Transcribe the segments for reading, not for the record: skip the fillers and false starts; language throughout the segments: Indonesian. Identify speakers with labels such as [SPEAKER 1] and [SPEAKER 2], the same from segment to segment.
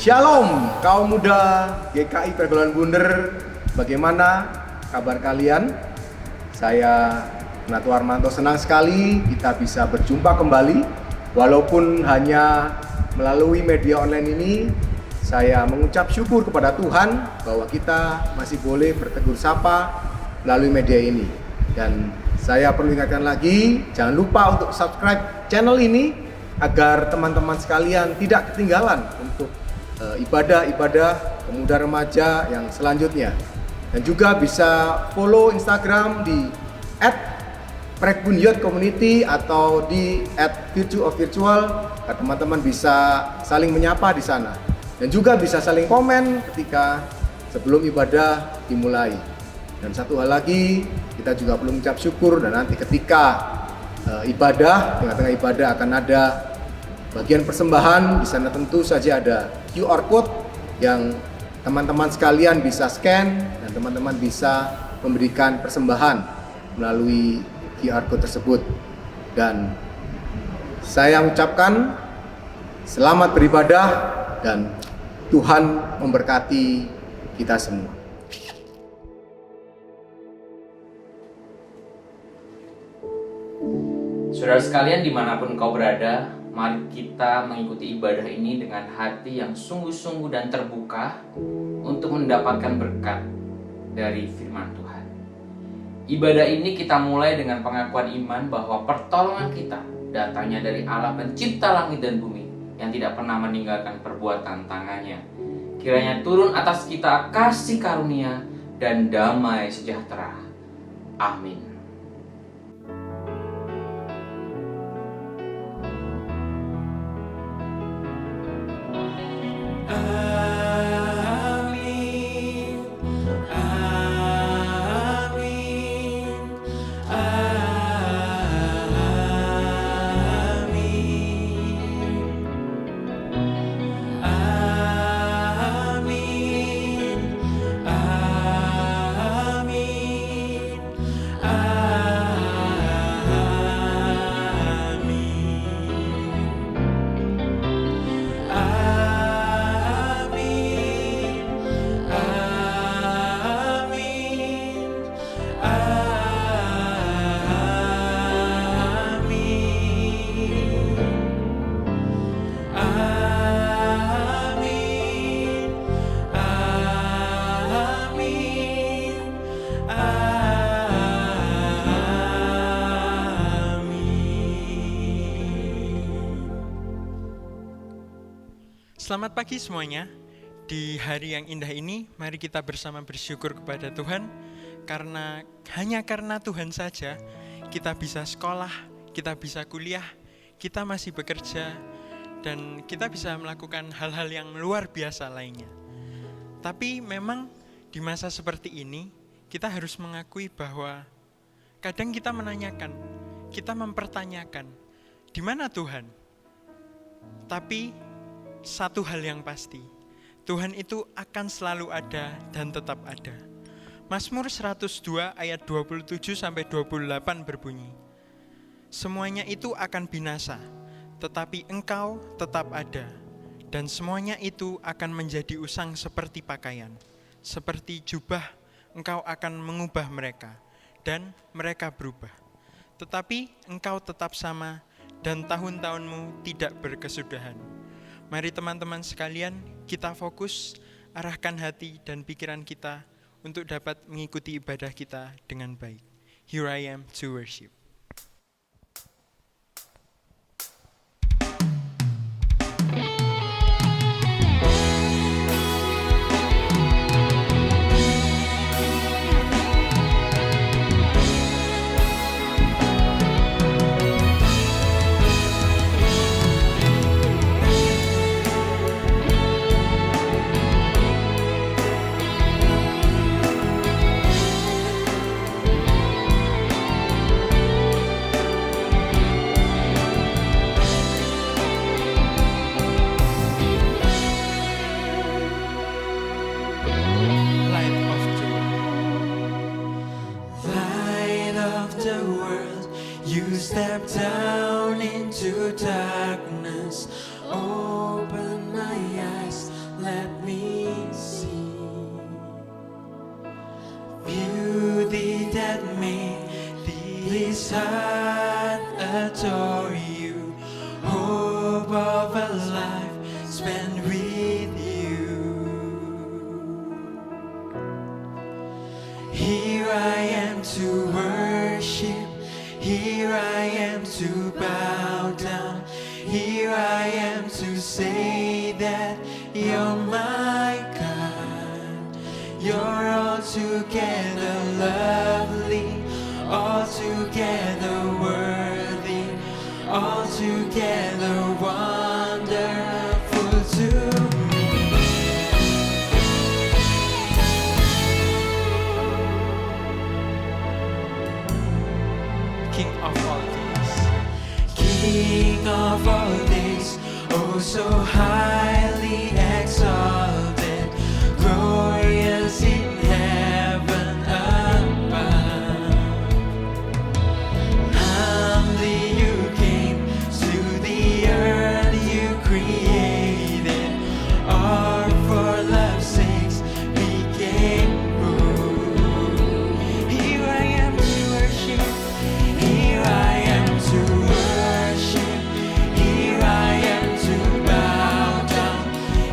[SPEAKER 1] Shalom kaum muda GKI Pergaulan Bunder, bagaimana kabar kalian? Saya Natu Armanto, senang sekali kita bisa berjumpa kembali. Walaupun hanya melalui media online ini, saya mengucap syukur kepada Tuhan bahwa kita masih boleh bertegur sapa melalui media ini. Dan saya perlu ingatkan lagi, jangan lupa untuk subscribe channel ini agar teman-teman sekalian tidak ketinggalan untuk ibadah-ibadah pemuda remaja yang selanjutnya. Dan juga bisa follow Instagram di @prekbunyouth_community atau di @virtueofvirtual agar teman-teman bisa saling menyapa di sana. Dan juga bisa saling komen ketika sebelum ibadah dimulai. Dan satu hal lagi, kita juga perlu mengucap syukur, dan nanti ketika ibadah, tengah-tengah ibadah akan ada bagian persembahan. Di sana tentu saja ada QR code yang teman-teman sekalian bisa scan dan teman-teman bisa memberikan persembahan melalui QR code tersebut. Dan saya ucapkan selamat beribadah dan Tuhan memberkati kita semua.
[SPEAKER 2] Saudara sekalian, dimanapun kau berada, mari kita mengikuti ibadah ini dengan hati yang sungguh-sungguh dan terbuka untuk mendapatkan berkat dari firman Tuhan. Ibadah ini kita mulai dengan pengakuan iman bahwa pertolongan kita datangnya dari Allah pencipta langit dan bumi yang tidak pernah meninggalkan perbuatan tangannya. Kiranya turun atas kita kasih karunia dan damai sejahtera. Amin.
[SPEAKER 3] Selamat pagi semuanya. Di hari yang indah ini, mari kita bersama bersyukur kepada Tuhan karena hanya karena Tuhan saja kita bisa sekolah, kita bisa kuliah, kita masih bekerja, dan kita bisa melakukan hal-hal yang luar biasa lainnya. Tapi memang di masa seperti ini, kita harus mengakui bahwa kadang kita menanyakan, kita mempertanyakan, di mana Tuhan? Tapi satu hal yang pasti, Tuhan itu akan selalu ada dan tetap ada. Mazmur 102 ayat 27-28 berbunyi, semuanya itu akan binasa, tetapi engkau tetap ada, dan semuanya itu akan menjadi usang seperti pakaian. Seperti jubah, engkau akan mengubah mereka, dan mereka berubah. Tetapi engkau tetap sama, dan tahun-tahunmu tidak berkesudahan. Mari teman-teman sekalian, kita fokus, arahkan hati dan pikiran kita untuk dapat mengikuti ibadah kita dengan baik. Here I am to worship. spend with you. Here I am to worship, here I am to bow down, here I am to say that you're my God. You're altogether lovely, altogether worthy, altogether wonderful to me. King of all days, King of all days, oh so highly exalted, glorious in heaven above. Humbly you came to the earth you created, or for love's sakes became rude. Here I am to worship, here I am to worship, here I am to bow down,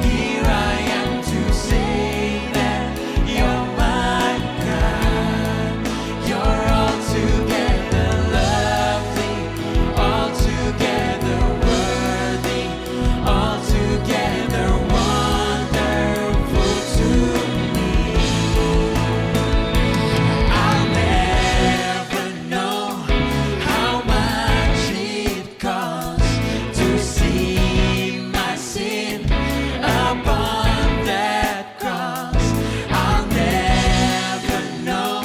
[SPEAKER 3] here I am to say that you're my God. You're altogether lovely, altogether worthy, altogether wonderful to me. I'll never know how much it costs to see my sin upon that cross. I'll never know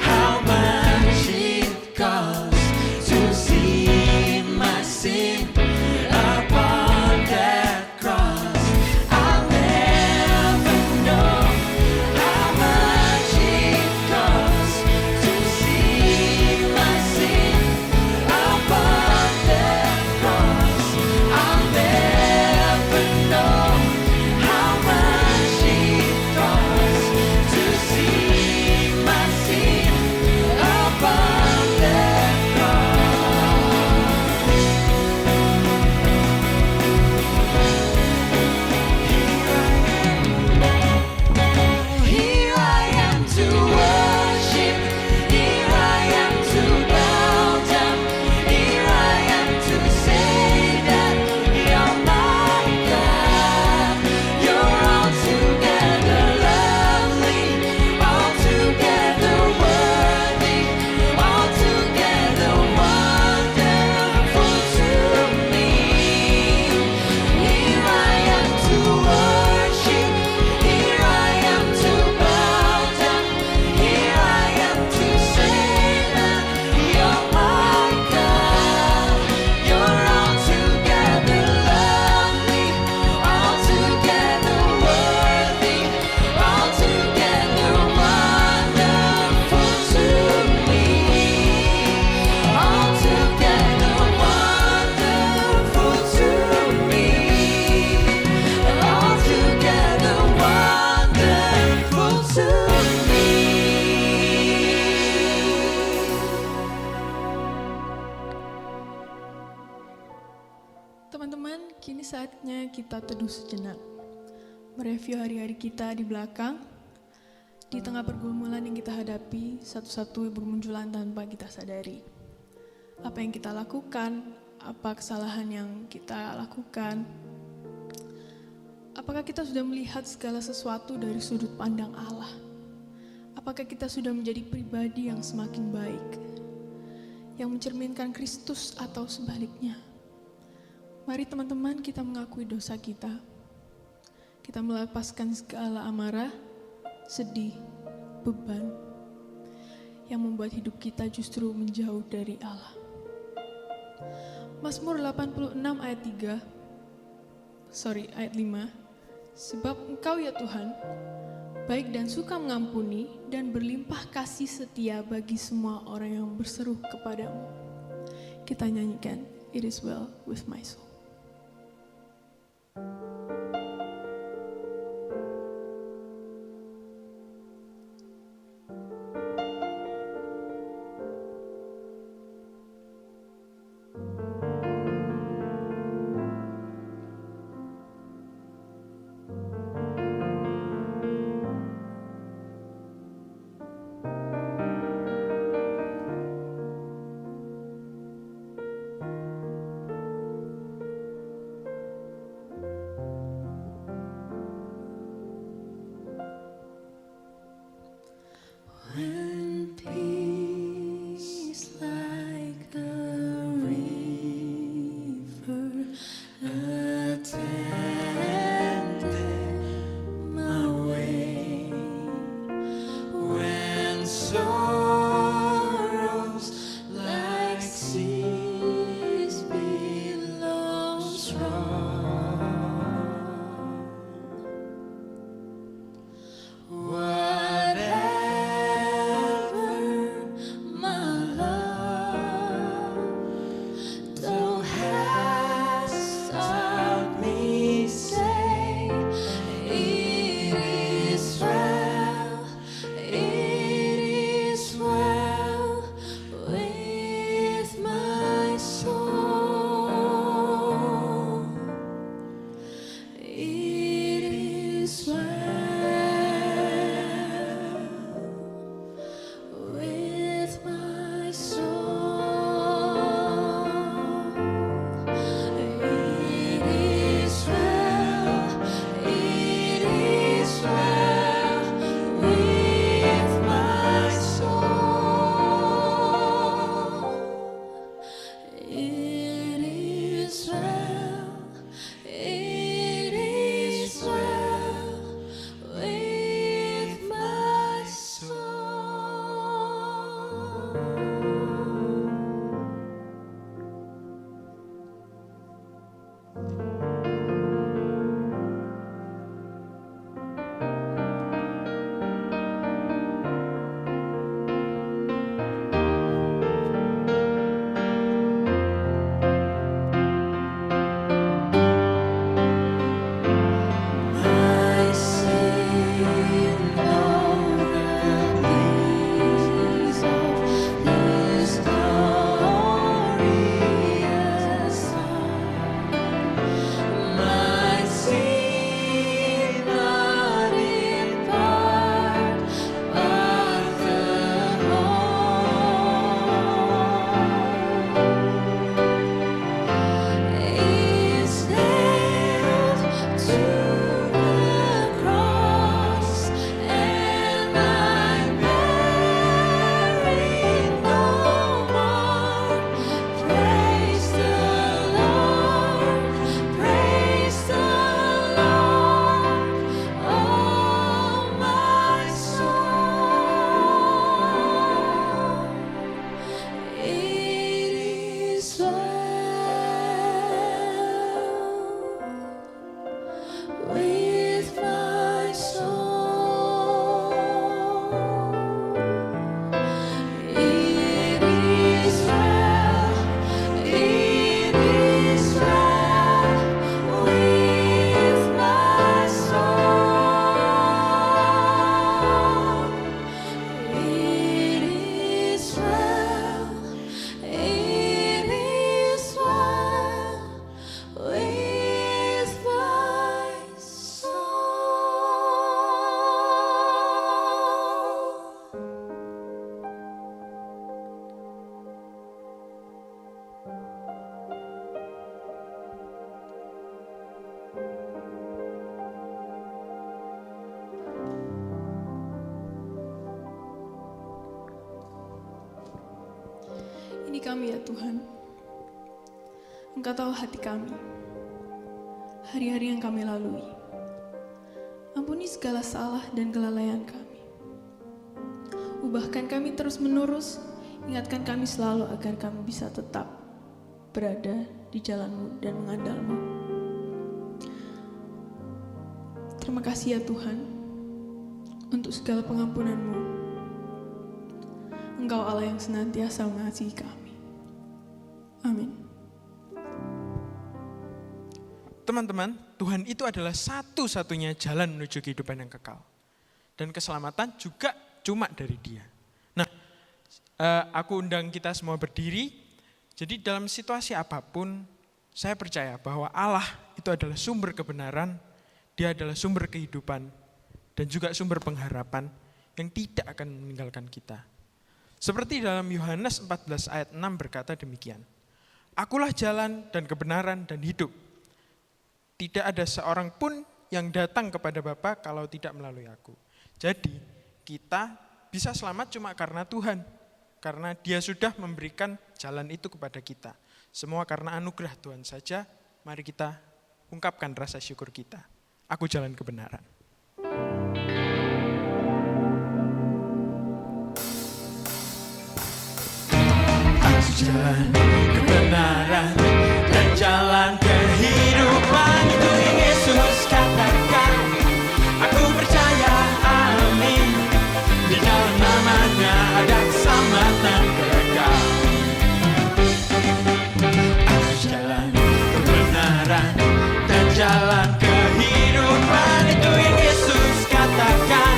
[SPEAKER 3] how much it costs to see my sin upon that cross. I'll never know how much it costs to see my sin upon that cross. I'll never know how much it costs to see my sin upon that cross. Here I am to worship, here I am to bow down, here I am to say that you're my God. You're altogether lovely, altogether worthy, altogether wonderful to me. Here I am to worship, here I am to bow down, here I am to say that you're my God. You're altogether lovely, altogether worthy, altogether wonderful to me. Altogether wonderful to me. Altogether wonderful to me.
[SPEAKER 4] Teman-teman, kini saatnya kita teduh sejenak. Mereview hari-hari kita di belakang. Di tengah pergumulan yang kita hadapi, satu-satu bermunculan tanpa kita sadari. Apa yang kita lakukan, apa kesalahan yang kita lakukan. Apakah kita sudah melihat segala sesuatu dari sudut pandang Allah? Apakah kita sudah menjadi pribadi yang semakin baik, yang mencerminkan Kristus atau sebaliknya? Mari teman-teman kita mengakui dosa kita. Kita melepaskan segala amarah, sedih, beban yang membuat hidup kita justru menjauh dari Allah. Mazmur 86 ayat 5. Sebab Engkau ya Tuhan, baik dan suka mengampuni dan berlimpah kasih setia bagi semua orang yang berseru kepadamu. Kita nyanyikan It Is Well With My Soul. with my soul. It is well with my soul. It is well with my soul. Ini kami ya Tuhan, Engkau tahu hati kami, hari-hari yang kami lalui. Ampuni segala salah dan kelalaian kami. Ubahkan kami terus-menerus, ingatkan kami selalu agar kami bisa tetap berada di jalan-Mu dan mengandal-Mu. Terima kasih ya Tuhan, untuk segala pengampunan-Mu. Engkau Allah yang senantiasa mengasihi kami. Amin.
[SPEAKER 3] Teman-teman, Tuhan itu adalah satu-satunya jalan menuju kehidupan yang kekal. Dan keselamatan juga cuma dari Dia. Nah, aku undang kita semua berdiri. Jadi dalam situasi apapun, saya percaya bahwa Allah itu adalah sumber kebenaran, Dia adalah sumber kehidupan, dan juga sumber pengharapan yang tidak akan meninggalkan kita. Seperti dalam Yohanes 14 ayat 6 berkata demikian. Akulah jalan dan kebenaran dan hidup. Tidak ada seorang pun yang datang kepada Bapa kalau tidak melalui aku. Jadi kita bisa selamat cuma karena Tuhan. Karena Dia sudah memberikan jalan itu kepada kita. Semua karena anugerah Tuhan saja. Mari kita ungkapkan rasa syukur kita. Aku jalan kebenaran. Jalan kebenaran dan jalan kehidupan, itu yang Yesus katakan. Aku percaya, amin. Di dalam namanya ada keselamatan kekal. Aku jalan kebenaran dan jalan kehidupan, itu yang Yesus katakan.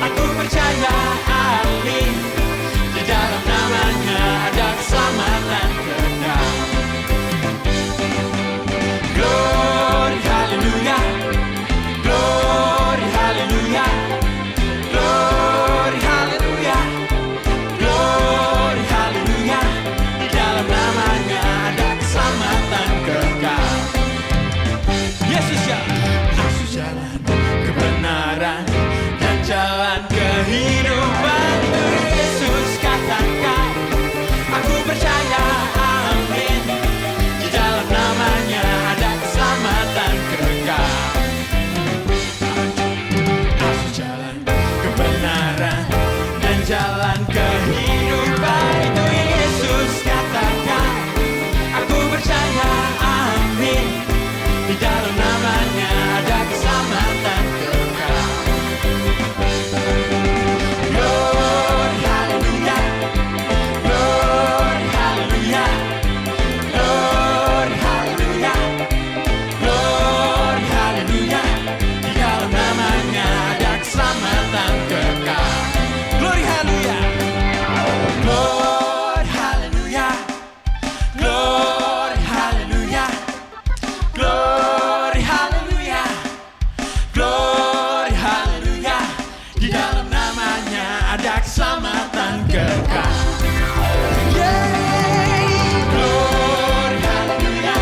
[SPEAKER 3] Aku percaya, amin. Di dalam namanya ada keselamatan kekal. Glory haleluya, glory haleluya, glory haleluya, glory haleluya. Di dalam namanya ada keselamatan kekal. Yesus ya, aku jalan kebenaran dan jalan kehidupan, itu Yesus katakan. Aku percaya, amin. Di dalam namanya ada keselamatan kekal. Aku jalan kebenaran dan jalan kehidupan, itu Yesus katakan. Aku percaya, amin. Di dalam namanya ada keselamatan kekal. Glory haleluya, glory haleluya, glory haleluya, glory haleluya. Di dalam namanya ada keselamatan kekal. Glory haleluya, glory haleluya, glory haleluya, glory haleluya, glory haleluya. Di dalam namanya ada keselamatan kekal. Glory haleluya,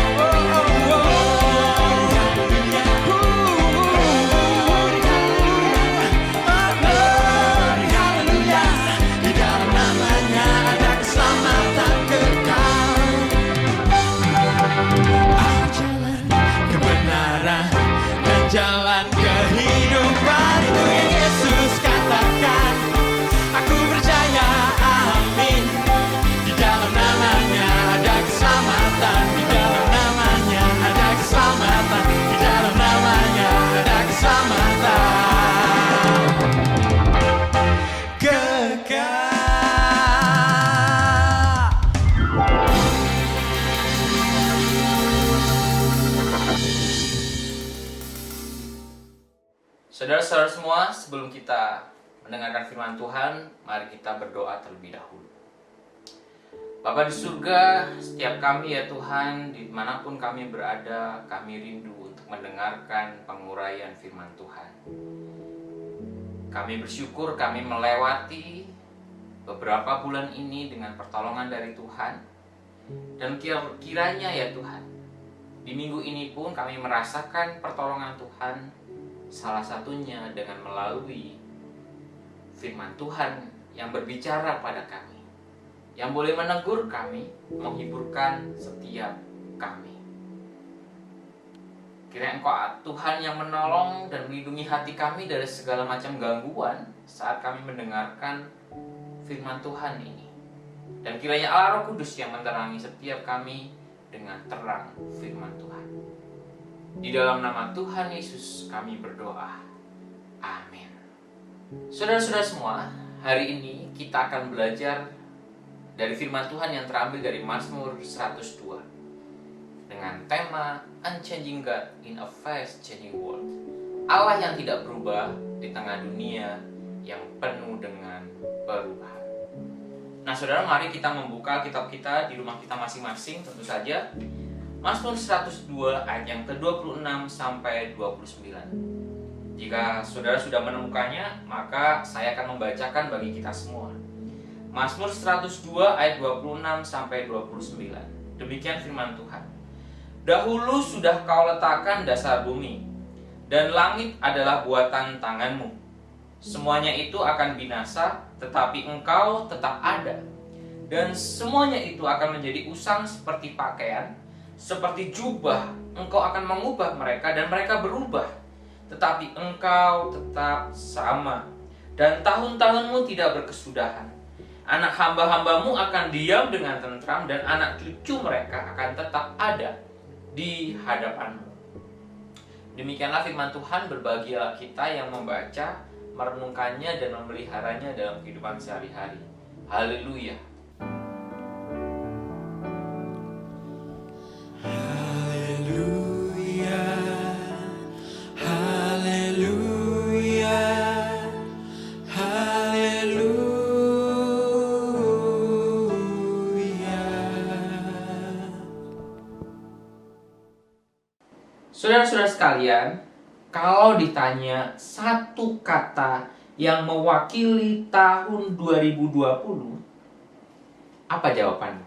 [SPEAKER 3] glory haleluya, glory haleluya. Di dalam namanya ada keselamatan kekal. Aku jalan kebenaran dan jalan kehidupan, itu yang Yesus katakan. Aku percaya, amin. Di dalam namanya ada keselamatan, di dalam namanya ada keselamatan, di dalam namanya
[SPEAKER 2] Saudara-saudara semua, sebelum kita mendengarkan firman Tuhan, mari kita berdoa terlebih dahulu. Bapa di surga, setiap kami ya Tuhan, dimanapun kami berada, kami rindu untuk mendengarkan penguraian firman Tuhan. Kami bersyukur kami melewati beberapa bulan ini dengan pertolongan dari Tuhan. Dan kiranya ya Tuhan, di minggu ini pun kami merasakan pertolongan Tuhan. Salah satunya dengan melalui firman Tuhan yang berbicara pada kami, yang boleh menegur kami, menghiburkan setiap kami. Kiranya Engkau Tuhan yang menolong dan melindungi hati kami dari segala macam gangguan saat kami mendengarkan firman Tuhan ini. Dan kiranya Allah Roh Kudus yang menerangi setiap kami dengan terang firman Tuhan. Di dalam nama Tuhan Yesus kami berdoa. Amin. Saudara-saudara semua, hari ini kita akan belajar dari firman Tuhan yang terambil dari Mazmur 102 dengan tema Unchanging God in a Fast-Changing World. Allah yang tidak berubah di tengah dunia yang penuh dengan perubahan. Nah saudara, mari kita membuka kitab kita di rumah kita masing-masing, tentu saja Mazmur 102 ayat yang ke-26 sampai 29. Jika saudara sudah menemukannya, maka saya akan membacakan bagi kita semua. Mazmur 102 ayat 26 sampai 29. Demikian firman Tuhan. Dahulu sudah kau letakkan dasar bumi, dan langit adalah buatan tanganmu. Semuanya itu akan binasa, tetapi engkau tetap ada. Dan semuanya itu akan menjadi usang seperti pakaian, seperti jubah. Engkau akan mengubah mereka dan mereka berubah, tetapi engkau tetap sama, dan tahun-tahunmu tidak berkesudahan. Anak hamba-hambamu akan diam dengan tentram, dan anak cucu mereka akan tetap ada di hadapanmu. Demikianlah firman Tuhan. Berbahagialah kita yang membaca, merenungkannya, dan memeliharanya dalam kehidupan sehari-hari. Haleluya. Saudara-saudara sekalian, kalau ditanya satu kata yang mewakili tahun 2020, apa jawabannya?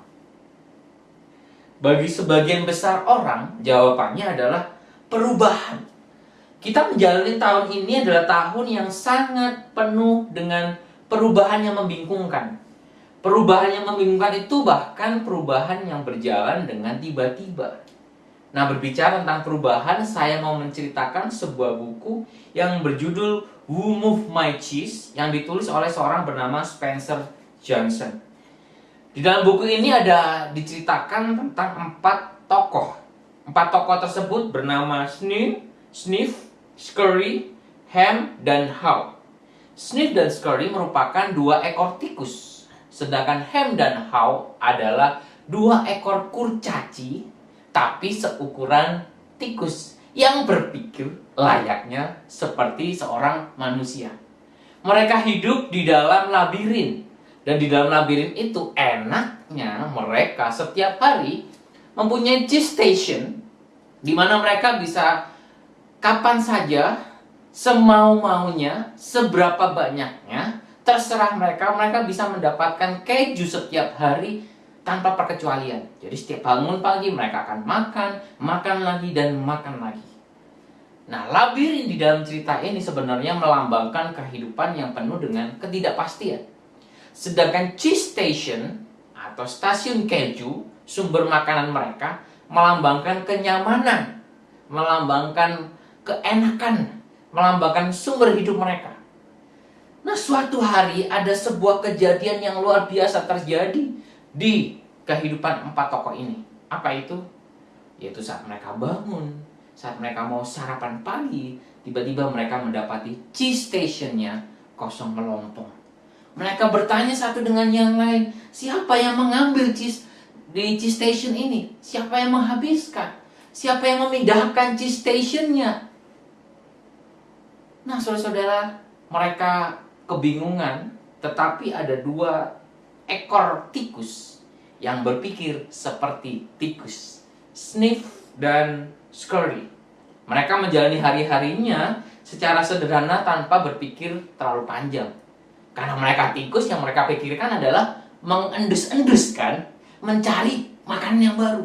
[SPEAKER 2] Bagi sebagian besar orang, jawabannya adalah perubahan. Kita menjalani tahun ini adalah tahun yang sangat penuh dengan perubahan yang membingungkan. Perubahan yang membingungkan itu bahkan perubahan yang berjalan dengan tiba-tiba. Nah, berbicara tentang perubahan, saya mau menceritakan sebuah buku yang berjudul Who Moved My Cheese yang ditulis oleh seorang bernama Spencer Johnson. Di dalam buku ini ada diceritakan tentang 4 tokoh. 4 tokoh tersebut bernama Sniff, Scurry, Ham, dan How. Sniff dan Scurry merupakan 2 ekor tikus, sedangkan Ham dan How adalah 2 ekor kurcaci tapi seukuran tikus yang berpikir layaknya seperti seorang manusia. Mereka hidup di dalam labirin, dan di dalam labirin itu enaknya mereka setiap hari mempunyai cheese station di mana mereka bisa kapan saja, semau-maunya, seberapa banyaknya, terserah mereka bisa mendapatkan keju setiap hari tanpa perkecualian. Jadi setiap bangun pagi mereka akan makan lagi dan makan lagi. Nah, labirin di dalam cerita ini sebenarnya melambangkan kehidupan yang penuh dengan ketidakpastian. Sedangkan cheese station atau stasiun keju, sumber makanan mereka, melambangkan kenyamanan, melambangkan keenakan, melambangkan sumber hidup mereka. Nah, suatu hari ada sebuah kejadian yang luar biasa terjadi di kehidupan 4 tokoh ini. Apa itu? Yaitu saat mereka bangun, saat mereka mau sarapan pagi, tiba-tiba mereka mendapati cheese stationnya kosong melompong. Mereka bertanya satu dengan yang lain, siapa yang mengambil cheese di cheese station ini? Siapa yang menghabiskan? Siapa yang memindahkan cheese stationnya? Nah, saudara-saudara, mereka kebingungan, tetapi ada 2 ekor tikus yang berpikir seperti tikus, Sniff dan Scurry. Mereka menjalani hari-harinya secara sederhana tanpa berpikir terlalu panjang. Karena mereka tikus, yang mereka pikirkan adalah mengendus-endus kan, mencari makanan yang baru.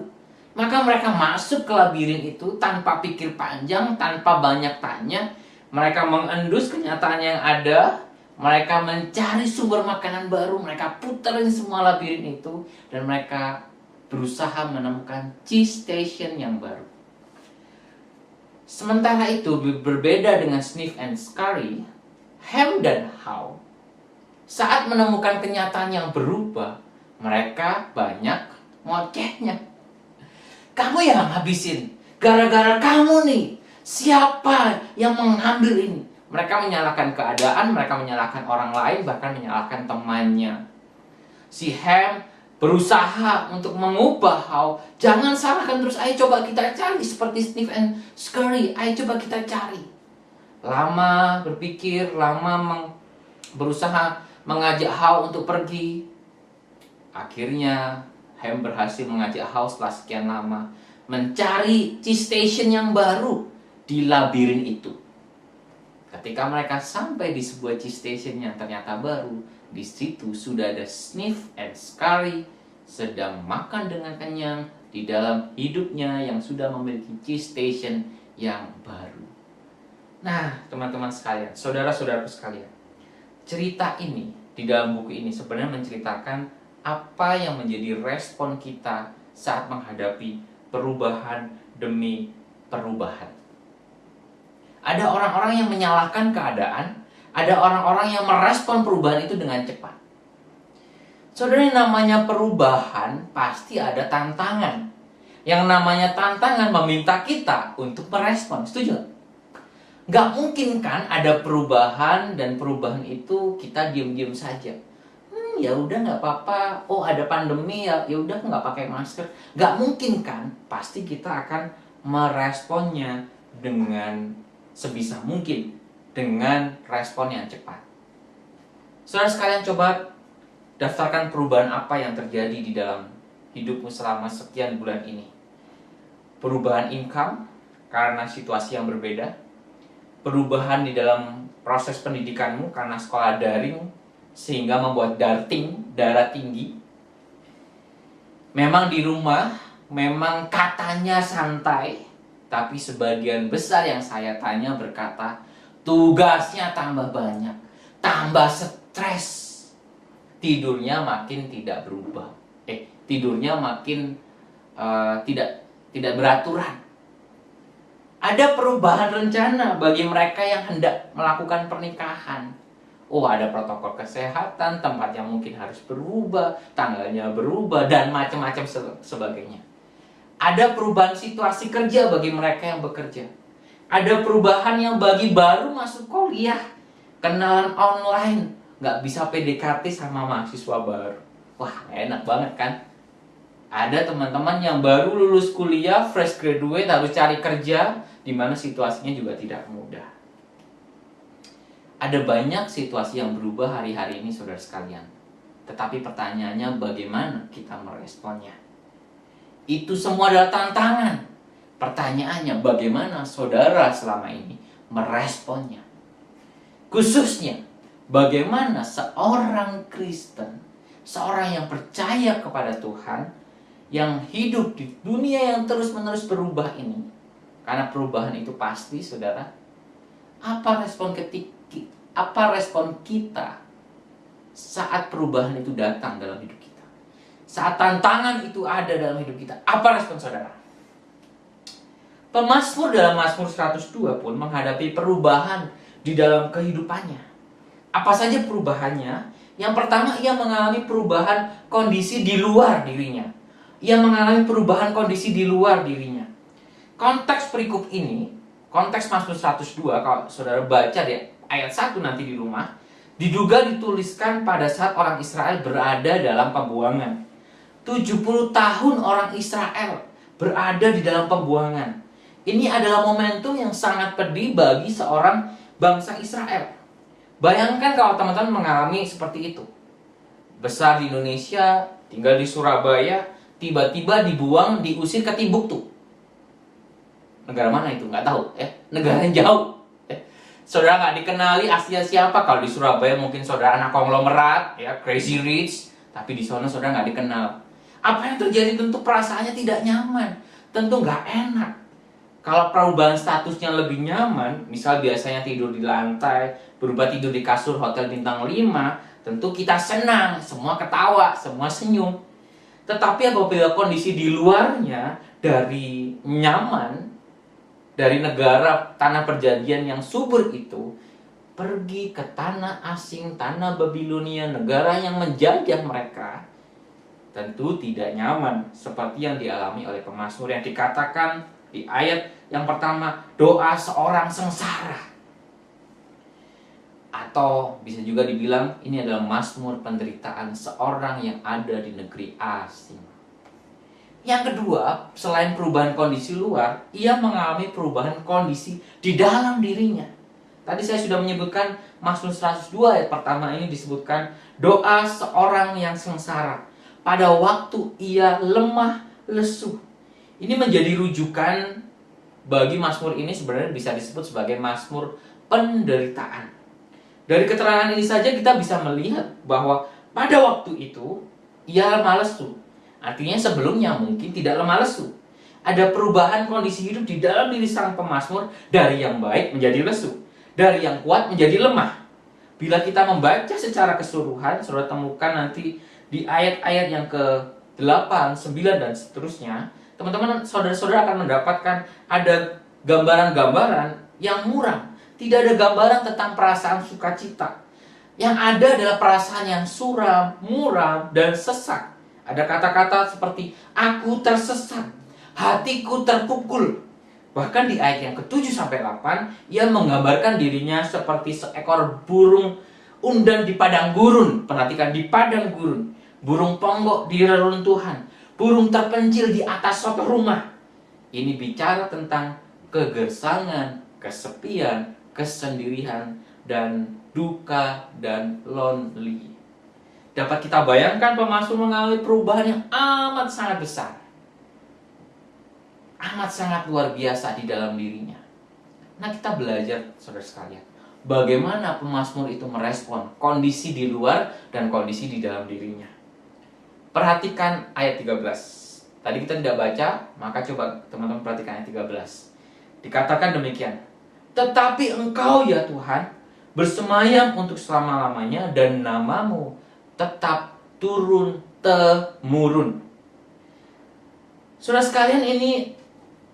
[SPEAKER 2] Maka mereka masuk ke labirin itu tanpa pikir panjang, tanpa banyak tanya. Mereka mengendus kenyataan yang ada, mereka mencari sumber makanan baru, mereka puterin semua labirin itu, dan mereka berusaha menemukan cheese station yang baru. Sementara itu, berbeda dengan Sniff and Scurry, Ham dan How, saat menemukan kenyataan yang berubah, mereka banyak ngocehnya. Kamu yang habisin, gara-gara kamu nih. Siapa yang mengambil ini? Mereka menyalahkan keadaan, mereka menyalahkan orang lain, bahkan menyalahkan temannya. Si Ham berusaha untuk mengubah How. Jangan salahkan terus, ayo coba kita cari seperti Sniff and Scurry. Ayo coba kita cari. Lama berpikir, lama berusaha mengajak How untuk pergi. Akhirnya Ham berhasil mengajak How setelah sekian lama mencari cheese station yang baru di labirin itu. Ketika mereka sampai di sebuah cheese station yang ternyata baru, di situ sudah ada Sniff and Scurry sedang makan dengan kenyang di dalam hidupnya yang sudah memiliki cheese station yang baru. Nah, teman-teman sekalian, saudara-saudaraku sekalian, cerita ini di dalam buku ini sebenarnya menceritakan apa yang menjadi respon kita saat menghadapi perubahan demi perubahan. Ada orang-orang yang menyalahkan keadaan, ada orang-orang yang merespon perubahan itu dengan cepat. Saudara, yang namanya perubahan pasti ada tantangan. Yang namanya tantangan meminta kita untuk merespon. Setuju? Gak mungkin kan ada perubahan dan perubahan itu kita diam-diam saja. Ya udah nggak apa-apa. Oh, ada pandemi ya udah nggak pakai masker. Gak mungkin kan? Pasti kita akan meresponnya dengan sebisa mungkin, dengan respon yang cepat. Saudara sekalian, coba daftarkan perubahan apa yang terjadi di dalam hidupmu selama sekian bulan ini. Perubahan income karena situasi yang berbeda. Perubahan di dalam proses pendidikanmu karena sekolah daring sehingga membuat darah tinggi. Memang di rumah, memang katanya santai, tapi sebagian besar yang saya tanya berkata, tugasnya tambah banyak, tambah stres, tidurnya makin tidak berubah, tidurnya makin tidak beraturan. Ada perubahan rencana bagi mereka yang hendak melakukan pernikahan. Oh, ada protokol kesehatan, tempat yang mungkin harus berubah, tanggalnya berubah, dan macam-macam sebagainya. Ada perubahan situasi kerja bagi mereka yang bekerja. Ada perubahan yang bagi baru masuk kuliah, kenalan online, nggak bisa PDKT sama mahasiswa baru. Wah, enak banget kan? Ada teman-teman yang baru lulus kuliah, fresh graduate, harus cari kerja, di mana situasinya juga tidak mudah. Ada banyak situasi yang berubah hari-hari ini, saudara sekalian. Tetapi pertanyaannya, bagaimana kita meresponnya? Itu semua adalah tantangan. Pertanyaannya, bagaimana saudara selama ini meresponnya? Khususnya, bagaimana seorang Kristen, seorang yang percaya kepada Tuhan, yang hidup di dunia yang terus-menerus berubah ini. Karena perubahan itu pasti, saudara. Apa respon kita saat perubahan itu datang dalam hidup kita? Saat tantangan itu ada dalam hidup kita, apa respon saudara? Pemazmur dalam Mazmur 102 pun menghadapi perubahan di dalam kehidupannya. Apa saja perubahannya? Yang pertama, ia mengalami perubahan kondisi di luar dirinya. Ia mengalami perubahan kondisi di luar dirinya. Konteks perikop ini, konteks Mazmur 102, kalau saudara baca di ayat 1 nanti di rumah, diduga dituliskan pada saat orang Israel berada dalam pembuangan. 70 tahun orang Israel berada di dalam pembuangan. Ini adalah momentum yang sangat pedih bagi seorang bangsa Israel. Bayangkan kalau teman-teman mengalami seperti itu. Besar di Indonesia, tinggal di Surabaya, tiba-tiba dibuang, diusir ke Timbuktu. Negara mana itu? Nggak tahu. Negara yang jauh. Saudara nggak dikenali aslinya siapa. Kalau di Surabaya mungkin saudara anak konglomerat, crazy rich. Tapi di sana saudara nggak dikenal. Apa yang terjadi? Tentu perasaannya tidak nyaman. Tentu nggak enak. Kalau perubahan statusnya lebih nyaman, misal biasanya tidur di lantai, berubah tidur di kasur hotel bintang 5, tentu kita senang, semua ketawa, semua senyum. Tetapi apabila kondisi di luarnya dari nyaman, dari negara tanah perjanjian yang subur itu, pergi ke tanah asing, tanah Babilonia, negara yang menjajah mereka, tentu tidak nyaman seperti yang dialami oleh pemazmur yang dikatakan di ayat yang pertama, doa seorang sengsara. Atau bisa juga dibilang ini adalah mazmur penderitaan seorang yang ada di negeri asing. Yang kedua, selain perubahan kondisi luar, ia mengalami perubahan kondisi di dalam dirinya. Tadi saya sudah menyebutkan Mazmur 102 ayat pertama ini disebutkan doa seorang yang sengsara. Pada waktu ia lemah lesu. Ini menjadi rujukan bagi Mazmur ini sebenarnya bisa disebut sebagai Mazmur penderitaan. Dari keterangan ini saja kita bisa melihat bahwa pada waktu itu ia lemah lesu. Artinya sebelumnya mungkin tidak lemah lesu. Ada perubahan kondisi hidup di dalam diri sang pemazmur dari yang baik menjadi lesu, dari yang kuat menjadi lemah. Bila kita membaca secara keseluruhan, saudara temukan nanti di ayat-ayat yang ke-8, 9 dan seterusnya, teman-teman saudara-saudara akan mendapatkan ada gambaran-gambaran yang muram. Tidak ada gambaran tentang perasaan sukacita. Yang ada adalah perasaan yang suram, muram, dan sesak. Ada kata-kata seperti aku tersesat, hatiku terpukul. Bahkan di ayat yang ke-7-8, ia menggambarkan dirinya seperti seekor burung undan di padang gurun. Perhatikan, di padang gurun. Burung ponggok di reruntuhan. Burung terpencil di atas suatu rumah. Ini bicara tentang kegersangan, kesepian, kesendirian, dan duka dan lonely. Dapat kita bayangkan pemazmur mengalami perubahan yang amat sangat besar. Amat sangat luar biasa di dalam dirinya. Nah, kita belajar, saudara sekalian, bagaimana pemazmur itu merespon kondisi di luar dan kondisi di dalam dirinya. Perhatikan ayat 13. Tadi kita tidak baca, maka coba teman-teman perhatikan ayat 13. Dikatakan demikian. Tetapi Engkau ya Tuhan, bersemayam untuk selama-lamanya dan namamu tetap turun-temurun. Saudara sekalian, ini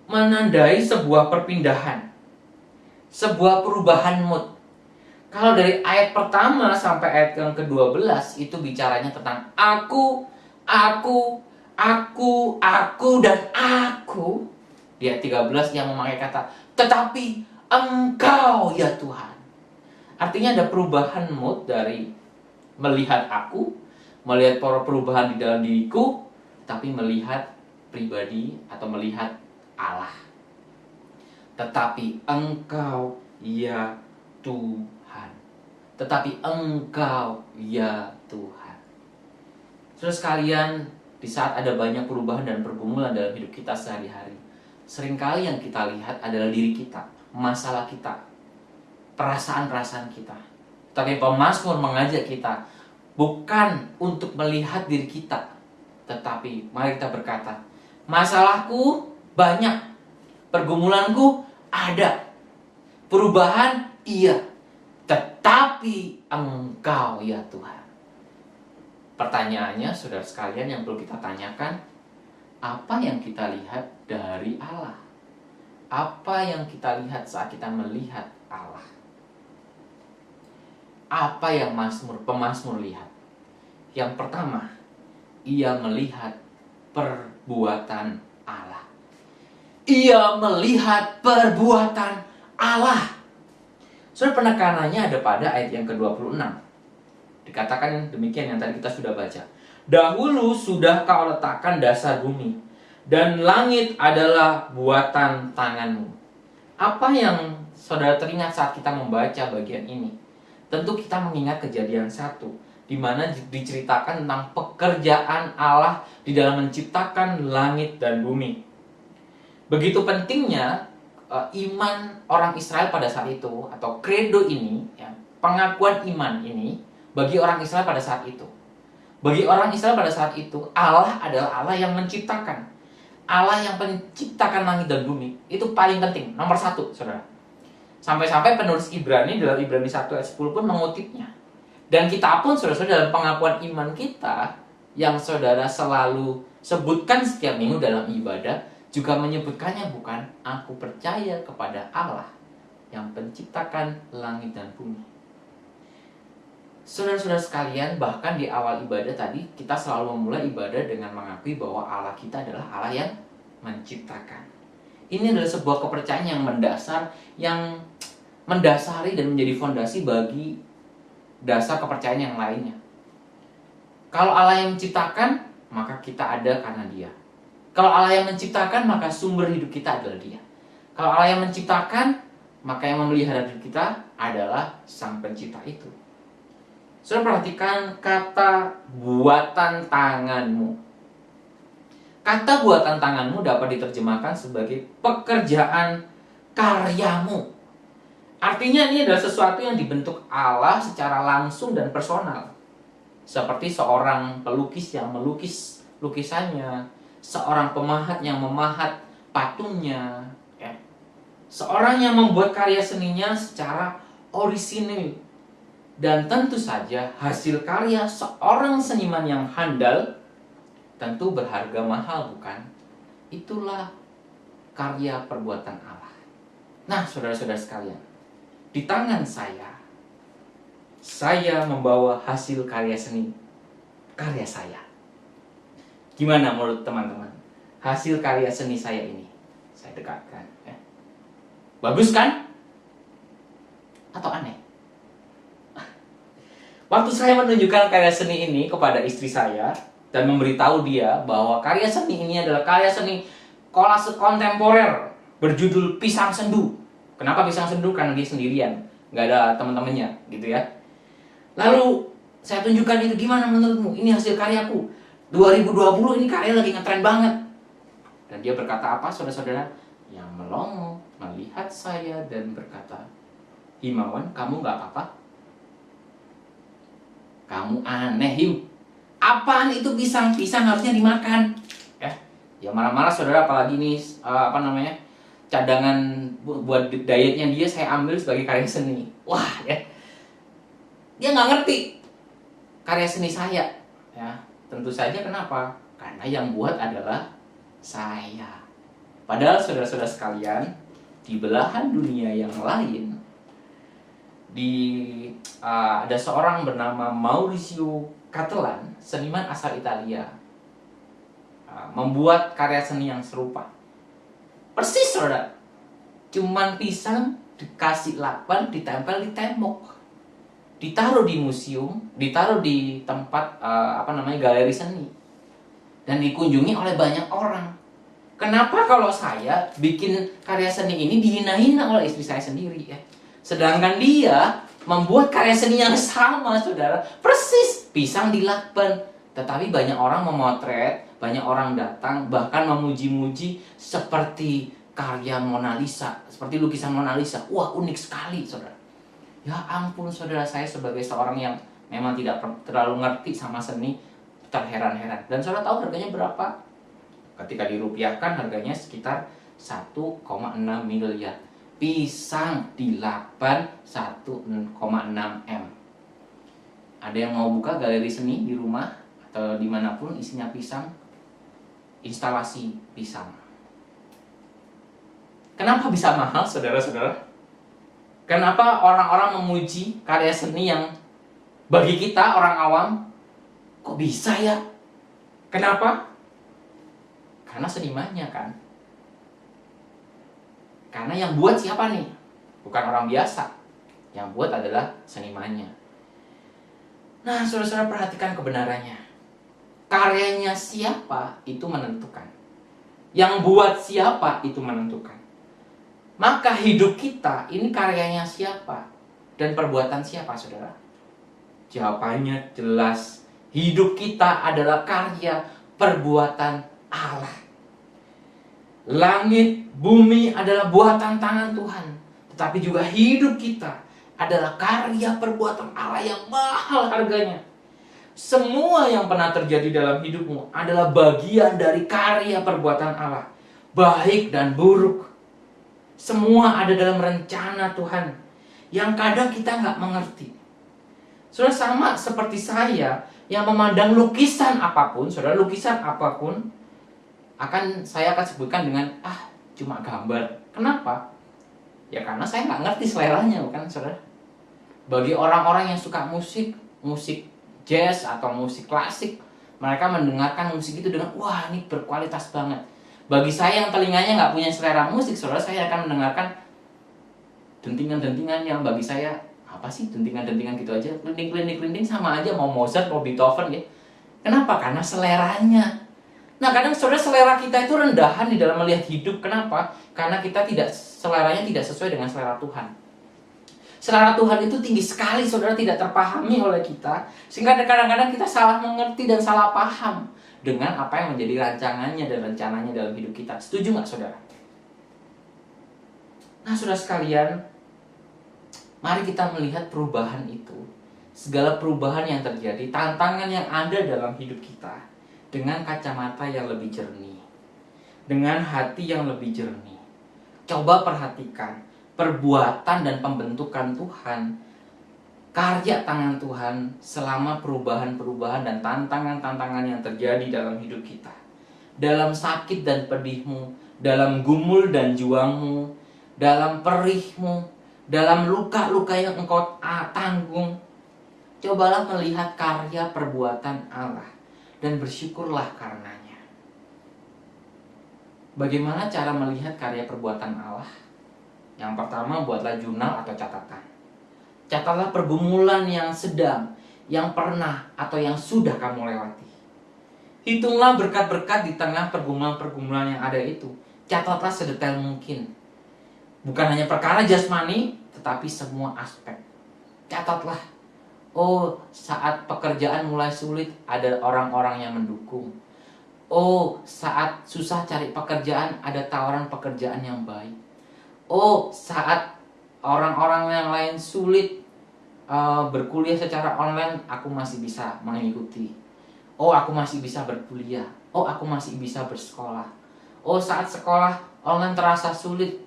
[SPEAKER 2] menandai sebuah perpindahan, sebuah perubahan mood. Kalau dari ayat pertama sampai ayat yang ke-12 itu bicaranya tentang aku, dan aku. Di ayat 13 yang memakai kata tetapi Engkau ya Tuhan. Artinya ada perubahan mood dari melihat aku, melihat perubahan di dalam diriku, tapi melihat pribadi atau melihat Allah. Tetapi Engkau ya Tuhan. Tetapi Engkau ya Tuhan. Saudara sekalian, di saat ada banyak perubahan dan pergumulan dalam hidup kita sehari-hari, seringkali yang kita lihat adalah diri kita, masalah kita, perasaan-perasaan kita. Tapi pemazmur mengajak kita bukan untuk melihat diri kita, tetapi mari kita berkata, masalahku banyak, pergumulanku ada, perubahan iya, tetapi Engkau ya Tuhan. Pertanyaannya, saudara sekalian, yang perlu kita tanyakan, apa yang kita lihat dari Allah? Apa yang kita lihat saat kita melihat Allah? Apa yang pemazmur lihat? Yang pertama, ia melihat perbuatan Allah. Ia melihat perbuatan Allah. Saudara, penekanannya ada pada ayat yang ke-26. Dikatakan demikian yang tadi kita sudah baca. Dahulu sudah kau letakkan dasar bumi, dan langit adalah buatan tanganmu. Apa yang saudara teringat saat kita membaca bagian ini? Tentu kita mengingat Kejadian 1, di mana diceritakan tentang pekerjaan Allah di dalam menciptakan langit dan bumi. Begitu pentingnya iman orang Israel pada saat itu, atau credo ini, ya, pengakuan iman ini bagi orang Israel pada saat itu. Bagi orang Israel pada saat itu, Allah adalah Allah yang menciptakan. Allah yang menciptakan langit dan bumi. Itu paling penting, nomor 1, saudara. Sampai-sampai penulis Ibrani dalam Ibrani 1 ayat 10 pun mengutipnya. Dan kita pun, saudara-saudara, dalam pengakuan iman kita yang saudara selalu sebutkan setiap minggu dalam ibadah, juga menyebutkannya bukan, aku percaya kepada Allah yang penciptakan langit dan bumi. Saudara-saudara sekalian, bahkan di awal ibadah tadi, kita selalu memulai ibadah dengan mengakui bahwa Allah kita adalah Allah yang menciptakan. Ini adalah sebuah kepercayaan yang mendasari dan menjadi fondasi bagi dasar kepercayaan yang lainnya. Kalau Allah yang menciptakan, maka kita ada karena Dia. Kalau Allah yang menciptakan, maka sumber hidup kita adalah Dia. Kalau Allah yang menciptakan, maka yang memelihara hidup kita adalah Sang Pencipta itu. Saudara perhatikan kata buatan tanganmu. Kata buatan tanganmu dapat diterjemahkan sebagai pekerjaan karyamu. Artinya ini adalah sesuatu yang dibentuk Allah secara langsung dan personal. Seperti seorang pelukis yang melukis lukisannya, seorang pemahat yang memahat patungnya, ya. Seorang yang membuat karya seninya secara orisinil. Dan tentu saja hasil karya seorang seniman yang handal tentu berharga mahal, bukan? Itulah karya perbuatan Allah. Nah, saudara-saudara sekalian, di tangan saya membawa hasil karya seni, karya saya. Gimana menurut teman-teman? Hasil karya seni saya ini, saya dekatkan. Bagus kan? Atau aneh? Waktu saya menunjukkan karya seni ini kepada istri saya dan memberitahu dia bahwa karya seni ini adalah karya seni kolase kontemporer berjudul Pisang Sendu. Kenapa pisang sendu? Karena dia sendirian, nggak ada teman-temannya, gitu ya. Lalu saya tunjukkan itu, gimana menurutmu? Ini hasil karyaku. 2020 ini karya lagi ngetren banget. Dan dia berkata apa, saudara-saudara? Yang melongo melihat saya dan berkata, Himawan, kamu nggak apa-apa? Kamu aneh, Him. Apaan itu pisang? Pisang harusnya dimakan. Ya marah-marah saudara, apalagi ini cadangan buat dietnya dia saya ambil sebagai karya seni. Wah, ya. Dia nggak ngerti karya seni saya. Ya, tentu saja kenapa? Karena yang buat adalah saya. Padahal saudara-saudara sekalian, di belahan dunia yang lain, ada seorang bernama Maurizio Cattelan, seniman asal Italia, membuat karya seni yang serupa. Persis, saudara. Cuman pisang dikasih lakban, ditempel di tembok, ditaruh di museum, ditaruh di tempat galeri seni, dan dikunjungi oleh banyak orang. Kenapa kalau saya bikin karya seni ini dihina-hina oleh istri saya sendiri, ya? Sedangkan dia membuat karya seni yang sama, saudara, persis pisang dilakban, tetapi banyak orang memotret, banyak orang datang, bahkan memuji-muji seperti karya Mona Lisa, seperti lukisan Mona Lisa. Wah, unik sekali, saudara. Ya ampun, saudara, saya sebagai seorang yang memang tidak terlalu ngerti sama seni, terheran-heran. Dan saudara tahu harganya berapa? Ketika dirupiahkan harganya sekitar 1,6 miliar. Pisang dilakban 1,6 M. Ada yang mau buka galeri seni di rumah atau dimanapun isinya pisang, instalasi pisang. Kenapa bisa mahal, saudara-saudara? Kenapa orang-orang memuji karya seni yang bagi kita orang awam kok bisa ya? Kenapa? Karena senimannya, kan? Karena yang buat siapa nih? Bukan orang biasa. Yang buat adalah senimannya. Nah, saudara-saudara perhatikan kebenarannya. Karyanya siapa itu menentukan. Yang buat siapa itu menentukan. Maka hidup kita ini karyanya siapa? Dan perbuatan siapa, saudara? Jawabannya jelas. Hidup kita adalah karya perbuatan Allah. Langit, bumi adalah buatan tangan Tuhan. Tetapi juga hidup kita adalah karya perbuatan Allah yang mahal harganya. Semua yang pernah terjadi dalam hidupmu adalah bagian dari karya perbuatan Allah. Baik dan buruk. Semua ada dalam rencana Tuhan. Yang kadang kita nggak mengerti. Saudara, sama seperti saya yang memandang lukisan apapun, saudara, lukisan apapun saya akan sebutkan dengan cuma gambar. Kenapa? Ya karena saya nggak ngerti seleranya, bukan, saudara? Bagi orang-orang yang suka musik jazz atau musik klasik, mereka mendengarkan musik itu dengan wah, ini berkualitas banget. Bagi saya yang telinganya nggak punya selera musik, saudara, saya akan mendengarkan dentingan-dentingan yang bagi saya apa sih, dentingan-dentingan gitu aja, kelinding-kelinding sama aja, mau Mozart mau Beethoven ya. Kenapa? Karena seleranya. Nah, kadang saudara, selera kita itu rendahan di dalam melihat hidup. Kenapa? Karena kita seleranya tidak sesuai dengan selera Tuhan. Selera Tuhan itu tinggi sekali, saudara, tidak terpahami oleh kita, sehingga kadang-kadang kita salah mengerti dan salah paham dengan apa yang menjadi rancangannya dan rencananya dalam hidup kita. Setuju nggak, saudara? Nah, saudara sekalian, mari kita melihat perubahan itu. Segala perubahan yang terjadi, tantangan yang ada dalam hidup kita dengan kacamata yang lebih jernih, dengan hati yang lebih jernih. Coba perhatikan perbuatan dan pembentukan Tuhan, karya tangan Tuhan selama perubahan-perubahan dan tantangan-tantangan yang terjadi dalam hidup kita. Dalam sakit dan pedihmu, dalam gumul dan juangmu, dalam perihmu, dalam luka-luka yang engkau tanggung, cobalah melihat karya perbuatan Allah dan bersyukurlah karenanya. Bagaimana cara melihat karya perbuatan Allah? Yang pertama, buatlah jurnal atau catatan. Catatlah pergumulan yang sedang, yang pernah, atau yang sudah kamu lewati. Hitunglah berkat-berkat di tengah pergumulan-pergumulan yang ada itu. Catatlah sedetail mungkin. Bukan hanya perkara jasmani, tetapi semua aspek. Catatlah. Oh, saat pekerjaan mulai sulit, ada orang-orang yang mendukung. Oh, saat susah cari pekerjaan, ada tawaran pekerjaan yang baik. Oh, saat orang-orang yang lain sulit berkuliah secara online, aku masih bisa mengikuti. Oh, aku masih bisa berkuliah. Oh, aku masih bisa bersekolah. Oh, saat sekolah online terasa sulit,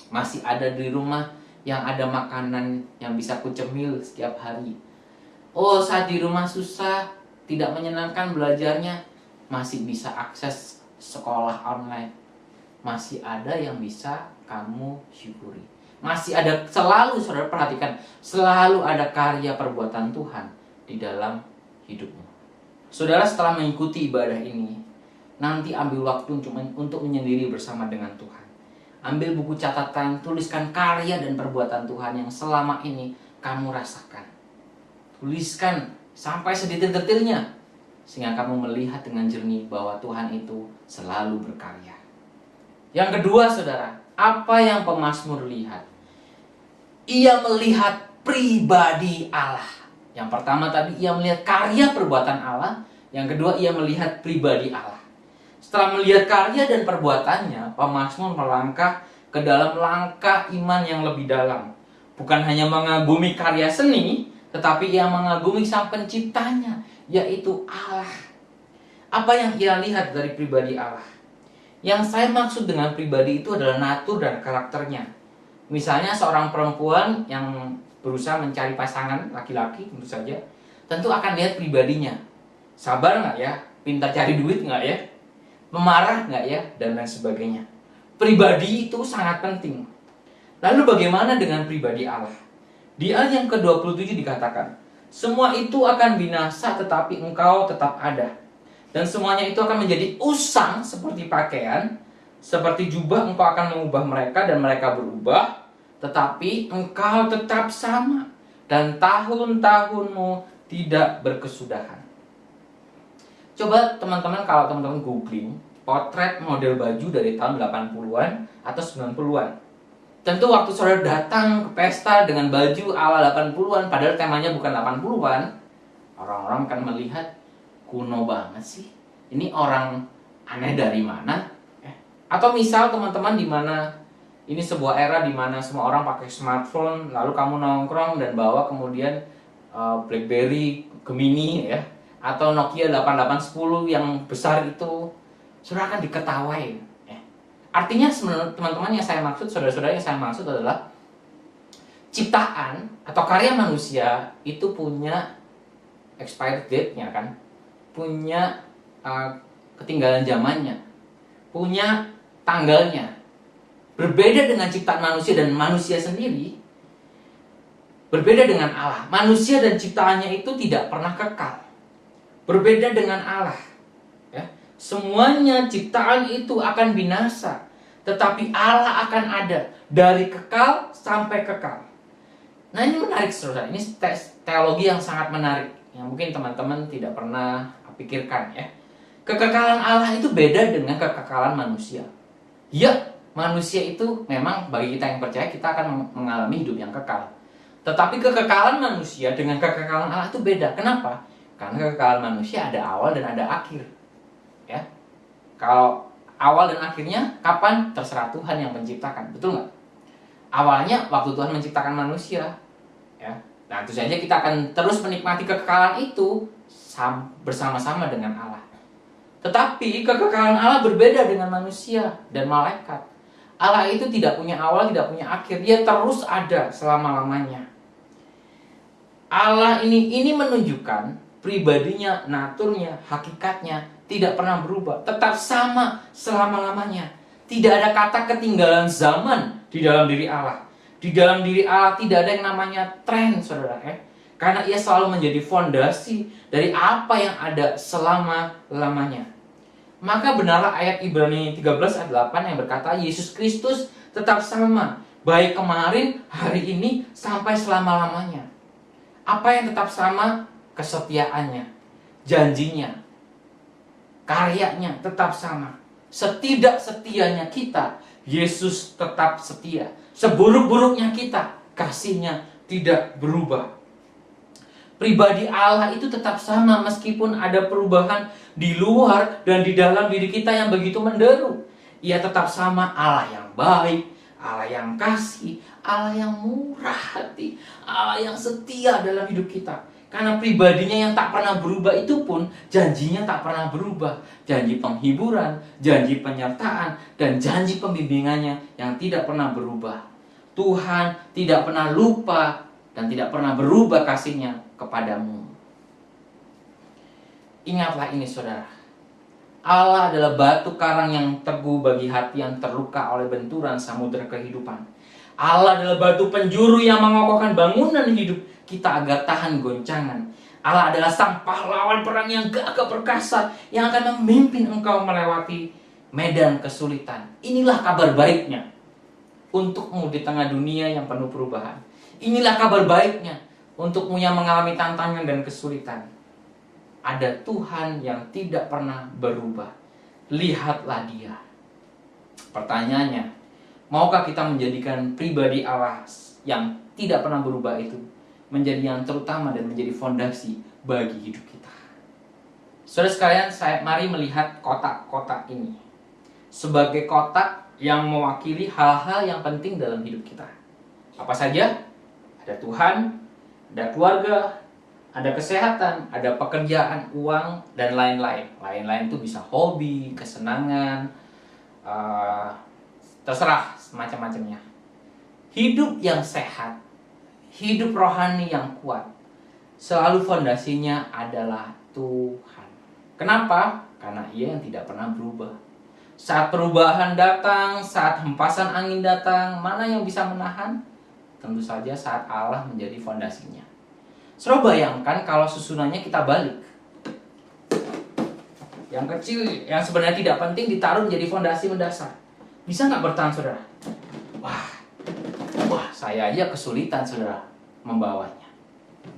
[SPEAKER 2] masih ada di rumah yang ada makanan yang bisa kucemil setiap hari. Oh, saat di rumah susah, tidak menyenangkan belajarnya, masih bisa akses sekolah online. Masih ada yang bisa kamu syukuri. Masih ada, selalu, saudara perhatikan, selalu ada karya perbuatan Tuhan di dalam hidupmu. Saudara, setelah mengikuti ibadah ini, nanti ambil waktu untuk menyendiri bersama dengan Tuhan. Ambil buku catatan, tuliskan karya dan perbuatan Tuhan yang selama ini kamu rasakan. Tuliskan sampai sedetil-detilnya, sehingga kamu melihat dengan jernih bahwa Tuhan itu selalu berkarya. Yang kedua, saudara, apa yang pemazmur lihat? Ia melihat pribadi Allah. Yang pertama tadi, ia melihat karya perbuatan Allah. Yang kedua, ia melihat pribadi Allah. Setelah melihat karya dan perbuatannya, pemazmur melangkah ke dalam langkah iman yang lebih dalam. Bukan hanya mengagumi karya seni, tetapi ia mengagumi sang penciptanya, yaitu Allah. Apa yang ia lihat dari pribadi Allah? Yang saya maksud dengan pribadi itu adalah natur dan karakternya. Misalnya seorang perempuan yang berusaha mencari pasangan laki-laki, tentu saja, tentu akan lihat pribadinya. Sabar nggak ya? Pintar cari duit nggak ya? Pemarah nggak ya? Dan lain sebagainya. Pribadi itu sangat penting. Lalu bagaimana dengan pribadi Allah? Di ayat yang ke-27 dikatakan, semua itu akan binasa tetapi engkau tetap ada. Dan semuanya itu akan menjadi usang seperti pakaian, seperti jubah engkau akan mengubah mereka dan mereka berubah, tetapi engkau tetap sama dan tahun-tahunmu tidak berkesudahan. Coba teman-teman, kalau teman-teman googling potret model baju dari tahun 80-an atau 90-an. Tentu waktu saudara datang ke pesta dengan baju ala 80-an, padahal temanya bukan 80-an, orang-orang akan melihat kuno banget sih. Ini orang aneh dari mana? Atau misal teman-teman di mana ini sebuah era di mana semua orang pakai smartphone, lalu kamu nongkrong dan bawa kemudian BlackBerry Gemini ya, atau Nokia 8810 yang besar itu, saudara akan diketawain. Artinya teman-teman yang saya maksud, saudara-saudara yang saya maksud adalah ciptaan atau karya manusia itu punya expired date-nya kan, punya ketinggalan zamannya, punya tanggalnya. Berbeda dengan ciptaan manusia dan manusia sendiri, berbeda dengan Allah. Manusia dan ciptaannya itu tidak pernah kekal. Berbeda dengan Allah. Ya. Semuanya ciptaan itu akan binasa, tetapi Allah akan ada dari kekal sampai kekal. Nah, ini menarik saudara. Ini teologi yang sangat menarik yang mungkin teman-teman tidak pernah pikirkan ya. Kekekalan Allah itu beda dengan kekekalan manusia. Ya, manusia itu memang bagi kita yang percaya kita akan mengalami hidup yang kekal. Tetapi kekekalan manusia dengan kekekalan Allah itu beda. Kenapa? Karena kekekalan manusia ada awal dan ada akhir. Ya. Kalau awal dan akhirnya kapan? Terserah Tuhan yang menciptakan. Betul nggak? Awalnya waktu Tuhan menciptakan manusia. Ya. Nah, tentu saja kita akan terus menikmati kekekalan itu bersama-sama dengan Allah. Tetapi kekekalan Allah berbeda dengan manusia dan malaikat. Allah itu tidak punya awal, tidak punya akhir. Dia terus ada selama-lamanya. Allah ini menunjukkan pribadinya, naturnya, hakikatnya tidak pernah berubah, tetap sama selama-lamanya. Tidak ada kata ketinggalan zaman di dalam diri Allah. Di dalam diri Allah tidak ada yang namanya tren, saudara ya. Karena ia selalu menjadi fondasi dari apa yang ada selama-lamanya. Maka benarlah ayat Ibrani 13 ayat 8 yang berkata Yesus Kristus tetap sama, baik kemarin, hari ini, sampai selama-lamanya. Apa yang tetap sama? Kesetiaannya, janjinya, karyanya tetap sama. Setidak-setianya kita, Yesus tetap setia. Seburuk-buruknya kita, kasihnya tidak berubah. Pribadi Allah itu tetap sama meskipun ada perubahan di luar dan di dalam diri kita yang begitu menderu. Ia tetap sama, Allah yang baik, Allah yang kasih, Allah yang murah hati, Allah yang setia dalam hidup kita. Karena pribadinya yang tak pernah berubah itu pun janjinya tak pernah berubah. Janji penghiburan, janji penyertaan, dan janji pembimbingannya yang tidak pernah berubah. Tuhan tidak pernah lupa dan tidak pernah berubah kasihnya kepadamu. Ingatlah ini saudara. Allah adalah batu karang yang teguh bagi hati yang terluka oleh benturan samudera kehidupan. Allah adalah batu penjuru yang mengokohkan bangunan hidup kita agar tahan goncangan. Allah adalah sang pahlawan perang yang gagah perkasa yang akan memimpin engkau melewati medan kesulitan. Inilah kabar baiknya untukmu di tengah dunia yang penuh perubahan. Inilah kabar baiknya untukmu yang mengalami tantangan dan kesulitan. Ada Tuhan yang tidak pernah berubah. Lihatlah Dia. Pertanyaannya, maukah kita menjadikan pribadi Allah yang tidak pernah berubah itu menjadi yang terutama dan menjadi fondasi bagi hidup kita? Saudara sekalian, mari melihat kotak-kotak ini sebagai kotak yang mewakili hal-hal yang penting dalam hidup kita. Apa saja? Ada Tuhan, ada keluarga, ada kesehatan, ada pekerjaan, uang, dan lain-lain. Lain-lain itu bisa hobi, kesenangan, terserah semacam-macamnya. Hidup yang sehat, hidup rohani yang kuat, selalu fondasinya adalah Tuhan. Kenapa? Karena Ia yang tidak pernah berubah. Saat perubahan datang, saat hempasan angin datang, mana yang bisa menahan? Tentu saja saat Allah menjadi fondasinya. Saudara bayangkan kalau susunannya kita balik. Yang kecil, yang sebenarnya tidak penting ditaruh menjadi fondasi mendasar. Bisa nggak bertahan saudara? Wah, saya aja kesulitan saudara membawanya.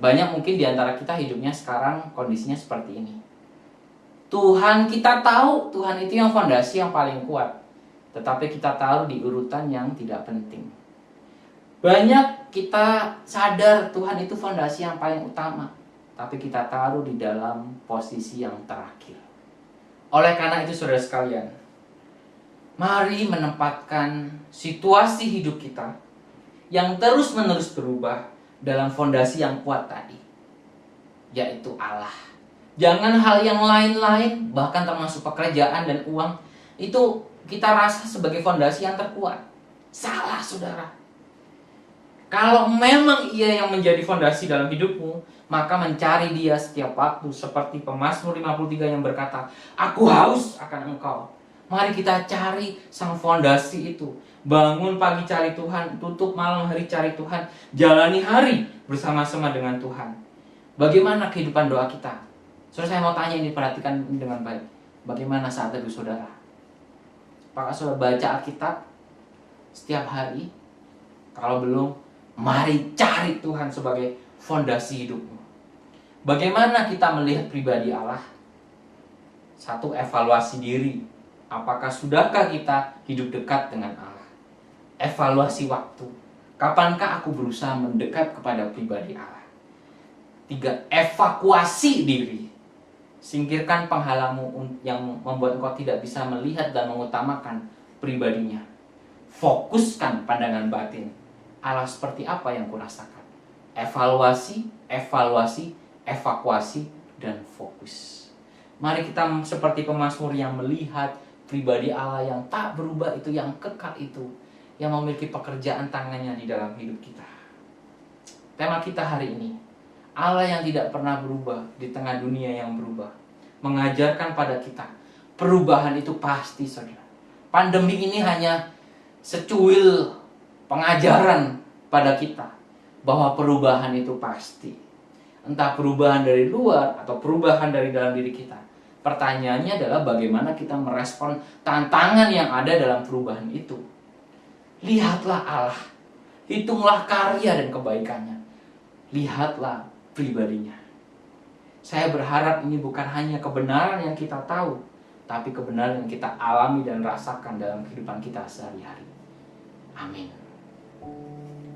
[SPEAKER 2] Banyak mungkin di antara kita hidupnya sekarang kondisinya seperti ini. Tuhan kita tahu, Tuhan itu yang fondasi yang paling kuat. Tetapi kita taruh di urutan yang tidak penting. Banyak kita sadar Tuhan itu fondasi yang paling utama, tapi kita taruh di dalam posisi yang terakhir. Oleh karena itu saudara sekalian, mari menempatkan situasi hidup kita yang terus-menerus berubah dalam fondasi yang kuat tadi, yaitu Allah. Jangan hal yang lain-lain, bahkan termasuk pekerjaan dan uang, itu kita rasa sebagai fondasi yang terkuat. Salah, saudara. Kalau memang ia yang menjadi fondasi dalam hidupmu, maka mencari dia setiap waktu, seperti Pemazmur 53 yang berkata, "Aku haus akan Engkau." Mari kita cari sang fondasi itu. Bangun pagi cari Tuhan, tutup malam hari cari Tuhan, jalani hari bersama-sama dengan Tuhan. Bagaimana kehidupan doa kita? Saudara, saya mau tanya ini, perhatikan ini dengan baik. Bagaimana saat teduh saudara? Apakah saudara baca Alkitab setiap hari? Kalau belum, mari cari Tuhan sebagai fondasi hidupmu. Bagaimana kita melihat pribadi Allah? Satu, evaluasi diri. Apakah sudahkah kita hidup dekat dengan Allah? Evaluasi waktu. Kapankah aku berusaha mendekat kepada pribadi Allah? 3, evakuasi diri. Singkirkan penghalangmu yang membuat engkau tidak bisa melihat dan mengutamakan pribadinya. Fokuskan pandangan batin. Allah seperti apa yang kurasakan? Evaluasi, evaluasi, evakuasi, dan fokus. Mari kita seperti pemazmur yang melihat pribadi Allah yang tak berubah itu, yang kekal itu, yang memiliki pekerjaan tangannya di dalam hidup kita. Tema kita hari ini, Allah yang tidak pernah berubah di tengah dunia yang berubah, mengajarkan pada kita perubahan itu pasti, saudara. Pandemi ini hanya secuil pengajaran pada kita bahwa perubahan itu pasti. Entah perubahan dari luar atau perubahan dari dalam diri kita. Pertanyaannya adalah bagaimana kita merespon tantangan yang ada dalam perubahan itu. Lihatlah Allah, hitunglah karya dan kebaikannya, lihatlah pribadinya. Saya berharap ini bukan hanya kebenaran yang kita tahu, tapi kebenaran yang kita alami dan rasakan dalam kehidupan kita sehari-hari. Amin.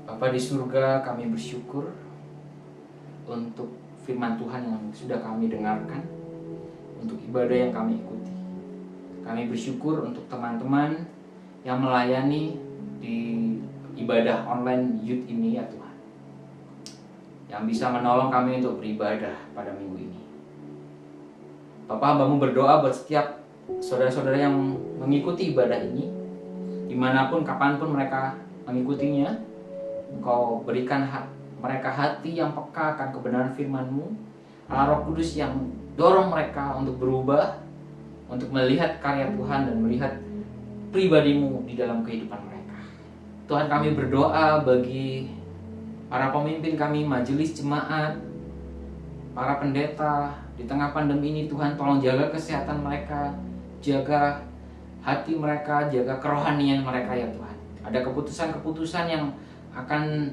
[SPEAKER 2] Bapa di surga, kami bersyukur untuk firman Tuhan yang sudah kami dengarkan, untuk ibadah yang kami ikuti. Kami bersyukur untuk teman-teman yang melayani di ibadah online youth ini, ya Tuhan, yang bisa menolong kami untuk beribadah pada minggu ini. Bapak, hambamu berdoa buat setiap saudara-saudara yang mengikuti ibadah ini, dimanapun, kapanpun mereka mengikutinya. Engkau berikan mereka hati yang peka akan kebenaran firman-Mu, Allah Roh Kudus yang dorong mereka untuk berubah, untuk melihat karya Tuhan dan melihat pribadi-Mu di dalam kehidupan mereka. Tuhan, kami berdoa bagi para pemimpin kami, majelis jemaat, para pendeta, di tengah pandemi ini Tuhan, tolong jaga kesehatan mereka, jaga hati mereka, jaga kerohanian mereka, ya Tuhan. Ada keputusan-keputusan yang akan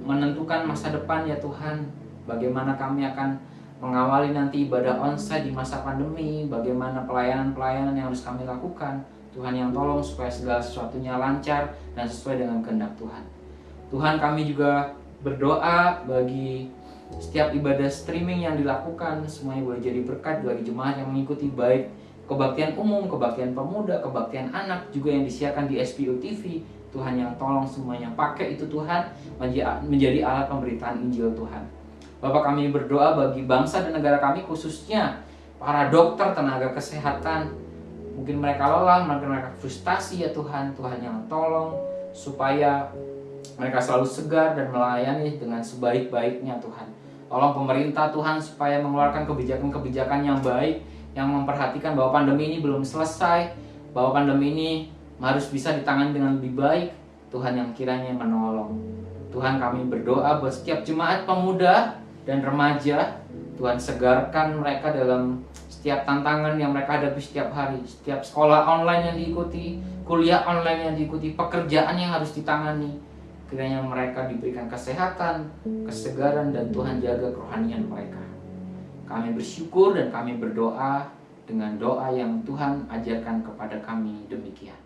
[SPEAKER 2] menentukan masa depan, ya Tuhan. Bagaimana kami akan mengawali nanti ibadah onsite di masa pandemi, bagaimana pelayanan-pelayanan yang harus kami lakukan. Tuhan yang tolong supaya segala sesuatunya lancar dan sesuai dengan kehendak Tuhan. Tuhan, kami juga berdoa bagi setiap ibadah streaming yang dilakukan, semuanya boleh jadi berkat bagi jemaat yang mengikuti, baik kebaktian umum, kebaktian pemuda, kebaktian anak, juga yang disiarkan di SPO TV. Tuhan yang tolong semuanya pakai itu Tuhan menjadi alat pemberitaan Injil Tuhan. Bapak, kami berdoa bagi bangsa dan negara kami, khususnya para dokter, tenaga kesehatan. Mungkin mereka lelah, mungkin mereka frustasi, ya Tuhan. Tuhan yang tolong supaya mereka selalu segar dan melayani dengan sebaik-baiknya, Tuhan. Tolong pemerintah, Tuhan, supaya mengeluarkan kebijakan-kebijakan yang baik, yang memperhatikan bahwa pandemi ini belum selesai, bahwa pandemi ini harus bisa ditangani dengan lebih baik. Tuhan yang kiranya menolong. Tuhan, kami berdoa buat setiap jemaat pemuda dan remaja. Tuhan, segarkan mereka dalam setiap tantangan yang mereka hadapi setiap hari. Setiap sekolah online yang diikuti, kuliah online yang diikuti, pekerjaan yang harus ditangani. Kiranya mereka diberikan kesehatan, kesegaran, dan Tuhan jaga kerohanian mereka. Kami bersyukur dan kami berdoa dengan doa yang Tuhan ajarkan kepada kami demikian.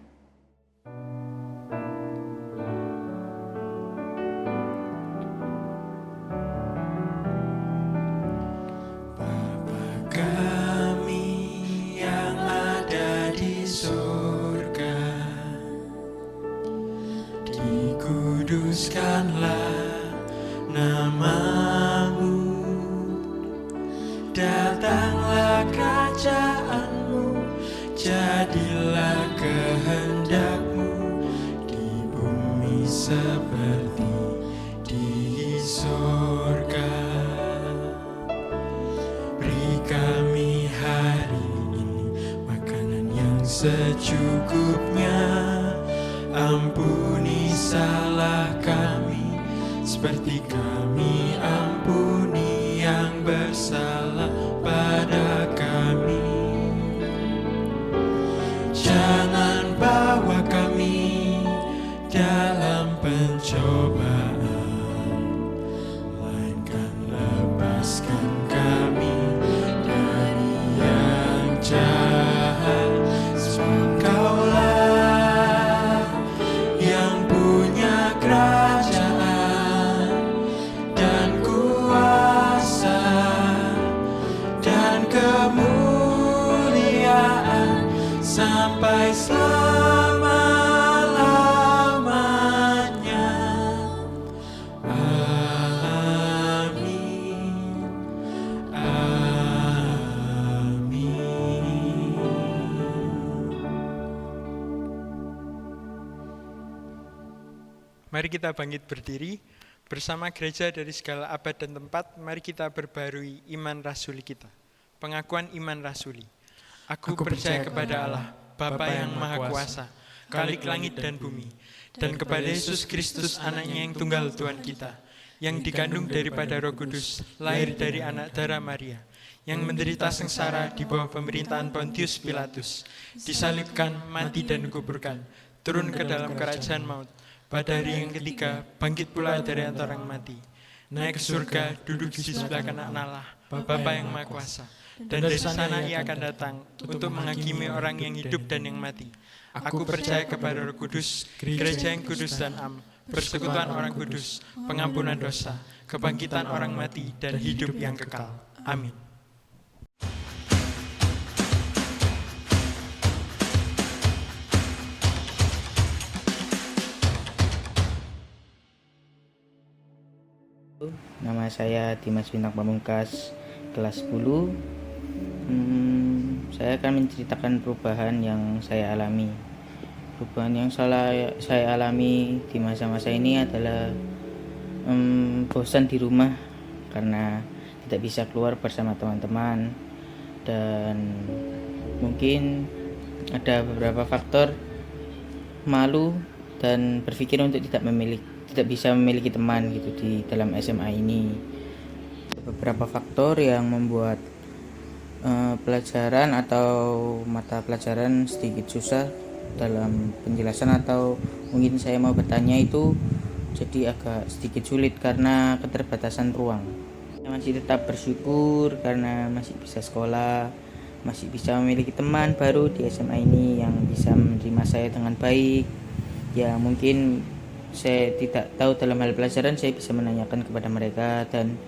[SPEAKER 3] secukupnya. Ampuni salah kami, seperti kami ampuni yang bersalah pada kami. Jangan bawa kami dalam pencobaan, melainkan lepaskan kami dari yang jahat. Sebab Kaulah yang punya kerajaan dan kuasa dan kemuliaan sampai selama-lamanya. Amin. Amin. Mari kita bangkit berdiri bersama gereja dari segala abad dan tempat. Mari kita berbarui iman rasuli kita. Pengakuan iman rasuli. Aku percaya kepada Allah, Bapa yang Maha Kuasa, Khalik langit dan bumi, dan kepada Yesus Kristus anaknya yang tunggal Tuhan kita, yang dikandung daripada Roh Kudus, lahir dari anak darah Maria, yang menderita sengsara di bawah pemerintahan Pontius Pilatus, disalibkan, mati dan dikuburkan, turun ke dalam kerajaan maut, pada hari yang ketiga bangkit pula dari antara orang mati, naik ke surga, duduk di sebelah kanan Allah, Bapa yang Maha Kuasa. Dan dari sana ia akan datang untuk menghakimi orang yang hidup dan yang mati. Aku percaya kepada Roh Kudus, gereja yang kudus dan am, persekutuan orang kudus, pengampunan dosa, kebangkitan orang mati, dan hidup yang kekal. Amin.
[SPEAKER 5] Nama saya Dimas Bintang Pamungkas, kelas 10. Saya akan menceritakan perubahan yang saya alami. Perubahan yang saya alami di masa-masa ini adalah bosan di rumah karena tidak bisa keluar bersama teman-teman, dan mungkin ada beberapa faktor malu dan berpikir untuk tidak bisa memiliki teman gitu di dalam SMA ini. Beberapa faktor yang membuat pelajaran atau mata pelajaran sedikit susah dalam penjelasan, atau mungkin saya mau bertanya itu jadi agak sedikit sulit karena keterbatasan ruang. Saya masih tetap bersyukur karena masih bisa sekolah, masih bisa memiliki teman baru di SMA ini yang bisa menerima saya dengan baik. Ya mungkin saya tidak tahu dalam hal pelajaran, saya bisa menanyakan kepada mereka dan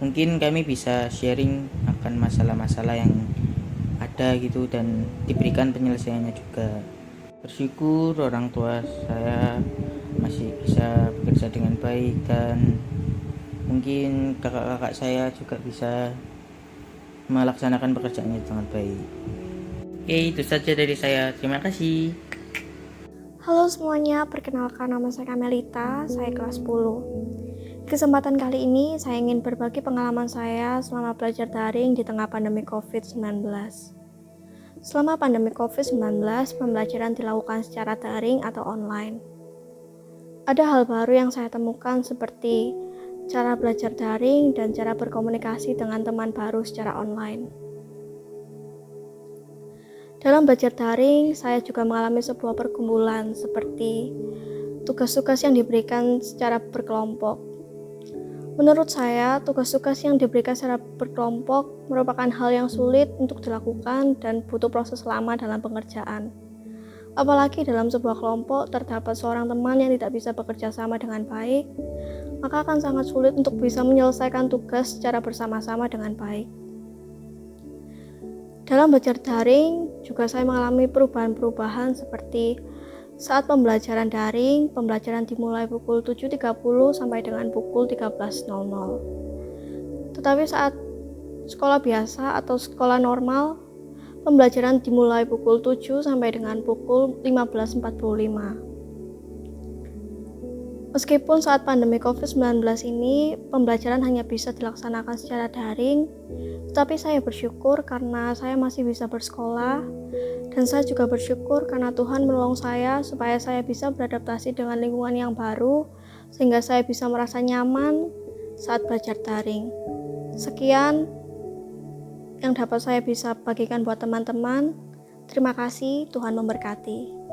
[SPEAKER 5] mungkin kami bisa sharing akan masalah-masalah yang ada gitu dan diberikan penyelesaiannya juga. Bersyukur orang tua saya masih bisa bekerja dengan baik dan mungkin kakak-kakak saya juga bisa melaksanakan pekerjaannya dengan baik. Oke, itu saja dari saya. Terima kasih.
[SPEAKER 6] Halo semuanya, perkenalkan nama saya Kamelita, saya kelas 10. Kesempatan kali ini saya ingin berbagi pengalaman saya selama belajar daring di tengah pandemi COVID-19. Selama pandemi COVID-19, pembelajaran dilakukan secara daring atau online. Ada hal baru yang saya temukan seperti cara belajar daring dan cara berkomunikasi dengan teman baru secara online. Dalam belajar daring, saya juga mengalami sebuah pergumulan seperti tugas-tugas yang diberikan secara berkelompok. Menurut saya, tugas-tugas yang diberikan secara berkelompok merupakan hal yang sulit untuk dilakukan dan butuh proses lama dalam pengerjaan. Apalagi dalam sebuah kelompok terdapat seorang teman yang tidak bisa bekerja sama dengan baik, maka akan sangat sulit untuk bisa menyelesaikan tugas secara bersama-sama dengan baik. Dalam belajar daring, juga saya mengalami perubahan-perubahan seperti saat pembelajaran daring, pembelajaran dimulai pukul 7.30 sampai dengan pukul 13.00. Tetapi saat sekolah biasa atau sekolah normal, pembelajaran dimulai pukul 7 sampai dengan pukul 15.45. Meskipun saat pandemi COVID-19 ini pembelajaran hanya bisa dilaksanakan secara daring, tetapi saya bersyukur karena saya masih bisa bersekolah, dan saya juga bersyukur karena Tuhan menolong saya supaya saya bisa beradaptasi dengan lingkungan yang baru, sehingga saya bisa merasa nyaman saat belajar daring. Sekian yang dapat saya bisa bagikan buat teman-teman. Terima kasih, Tuhan memberkati.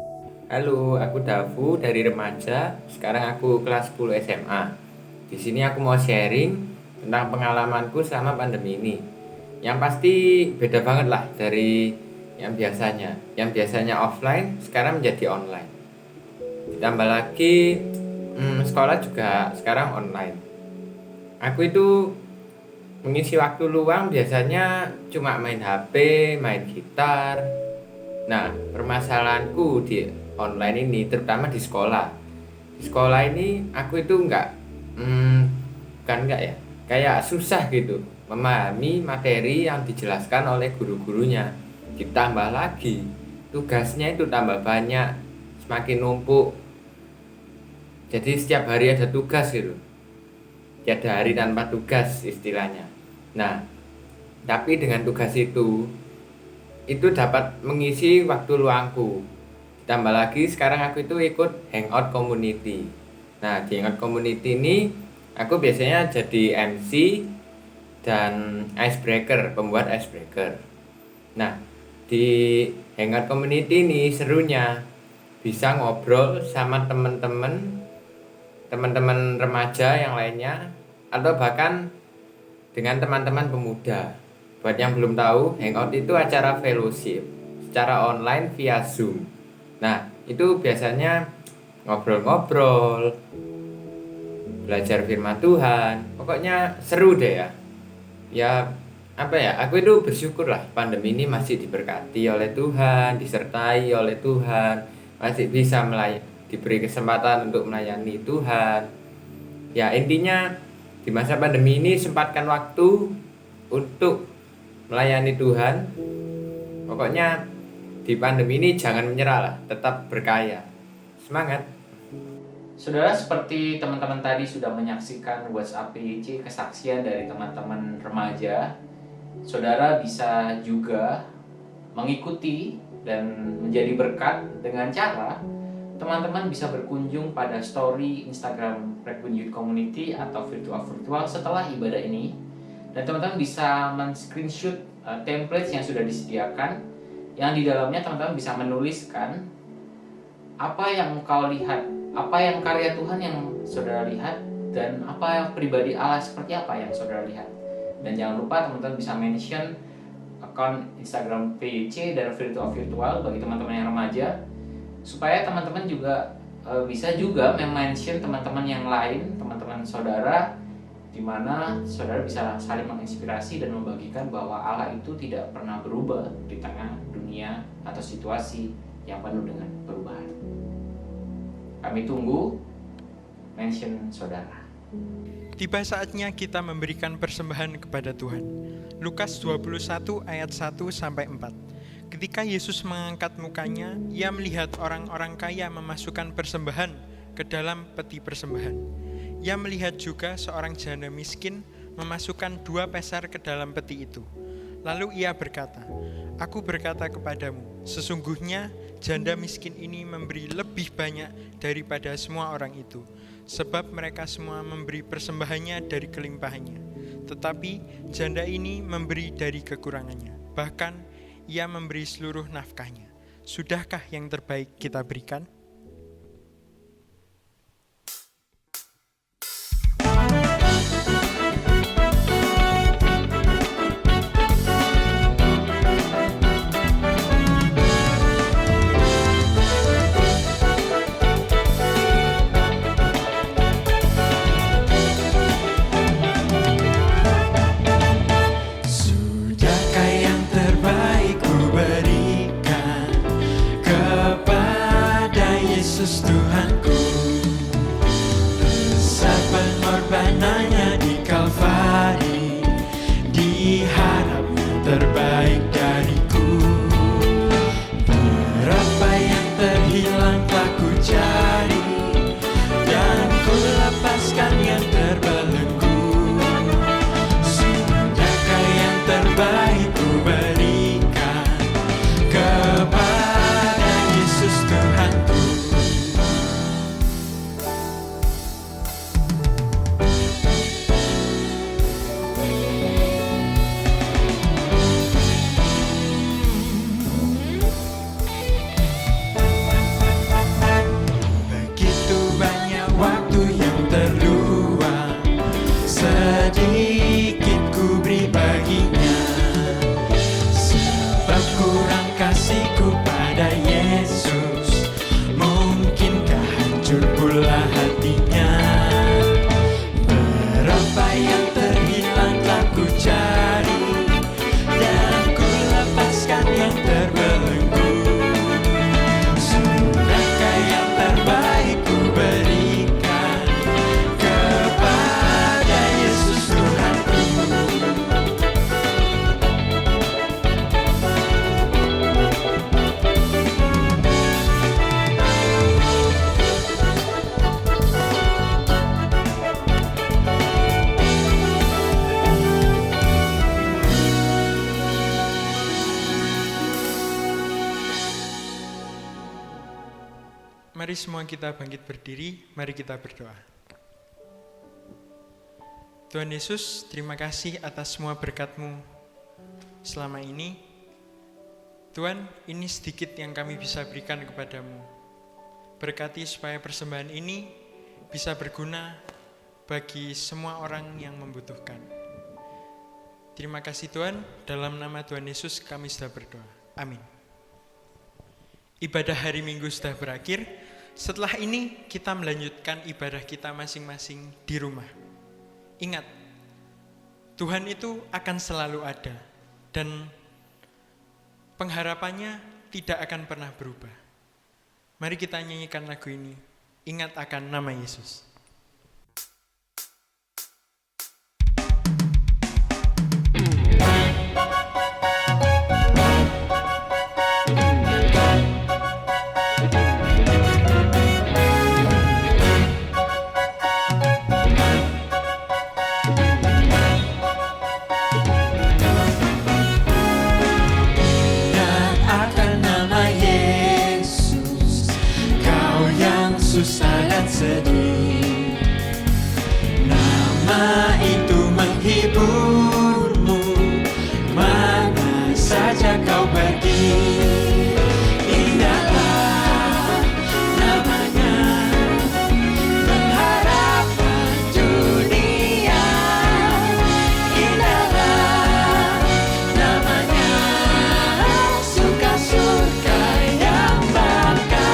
[SPEAKER 7] Halo, aku Davu dari remaja. Sekarang aku kelas 10 SMA. Di sini aku mau sharing tentang pengalamanku selama pandemi ini. Yang pasti beda banget lah dari yang biasanya. Yang biasanya offline, sekarang menjadi online. Ditambah lagi, sekolah juga sekarang online. Aku itu mengisi waktu luang biasanya cuma main HP, main gitar. Nah, permasalahanku di online ini, terutama di sekolah. Di sekolah ini aku itu kayak susah gitu memahami materi yang dijelaskan oleh guru-gurunya. Ditambah lagi tugasnya itu tambah banyak, semakin numpuk. Jadi setiap hari ada tugas gitu. Tiada hari tanpa tugas istilahnya. Nah, tapi dengan tugas itu dapat mengisi waktu luangku. Tambah lagi sekarang aku itu ikut hangout community. Nah, di hangout community ini aku biasanya jadi MC dan icebreaker, pembuat icebreaker. Nah, di hangout community ini serunya bisa ngobrol sama teman-teman remaja yang lainnya, atau bahkan dengan teman-teman pemuda. Buat yang belum tahu, hangout itu acara fellowship secara online via Zoom. Nah, itu biasanya ngobrol-ngobrol, belajar firman Tuhan. Pokoknya seru deh ya. Ya, aku itu bersyukur lah pandemi ini masih diberkati oleh Tuhan, disertai oleh Tuhan, masih bisa diberi kesempatan untuk melayani Tuhan. Ya, intinya di masa pandemi ini sempatkan waktu untuk melayani Tuhan. Pokoknya di pandemi ini jangan menyerah lah, tetap berkaya. Semangat.
[SPEAKER 2] Saudara, seperti teman-teman tadi sudah menyaksikan WhatsApp PYC kesaksian dari teman-teman remaja, saudara bisa juga mengikuti dan menjadi berkat dengan cara teman-teman bisa berkunjung pada story Instagram Redwood Youth Community atau virtual setelah ibadah ini, dan teman-teman bisa men-screenshot template yang sudah disediakan, yang di dalamnya teman-teman bisa menuliskan apa yang kau lihat, apa yang karya Tuhan yang saudara lihat, dan apa yang pribadi Allah seperti apa yang saudara lihat. Dan jangan lupa teman-teman bisa mention akun Instagram PYC dan virtual bagi teman-teman yang remaja, supaya teman-teman juga bisa juga mention teman-teman yang lain, teman-teman saudara, di mana saudara bisa saling menginspirasi dan membagikan bahwa Allah itu tidak pernah berubah di tengah dunia atau situasi yang penuh dengan perubahan. Kami tunggu mention saudara.
[SPEAKER 3] Tiba saatnya kita memberikan persembahan kepada Tuhan. Lukas 21 ayat 1-4. Ketika Yesus mengangkat mukanya, ia melihat orang-orang kaya memasukkan persembahan ke dalam peti persembahan. Ia melihat juga seorang janda miskin memasukkan 2 peser ke dalam peti itu. Lalu ia berkata, "Aku berkata kepadamu, sesungguhnya janda miskin ini memberi lebih banyak daripada semua orang itu, sebab mereka semua memberi persembahannya dari kelimpahannya. Tetapi janda ini memberi dari kekurangannya, bahkan ia memberi seluruh nafkahnya. Sudahkah yang terbaik kita berikan?" Sudahkah yang terbaik ku berikan kepada Mari semua kita bangkit berdiri, mari kita berdoa. Tuhan Yesus, terima kasih atas semua berkat-Mu selama ini. Tuhan, ini sedikit yang kami bisa berikan kepadamu. Berkati supaya persembahan ini bisa berguna bagi semua orang yang membutuhkan. Terima kasih Tuhan, dalam nama Tuhan Yesus kami sudah berdoa. Amin. Ibadah hari Minggu sudah berakhir. Setelah ini kita melanjutkan ibadah kita masing-masing di rumah. Ingat, Tuhan itu akan selalu ada dan pengharapannya tidak akan pernah berubah. Mari kita nyanyikan lagu ini. Ingat akan nama Yesus.
[SPEAKER 8] Susah dan sedih, nama itu menghiburmu, mana saja kau pergi. Indahlah namanya, pengharapan dunia. Indahlah namanya, suka-suka yang bakal.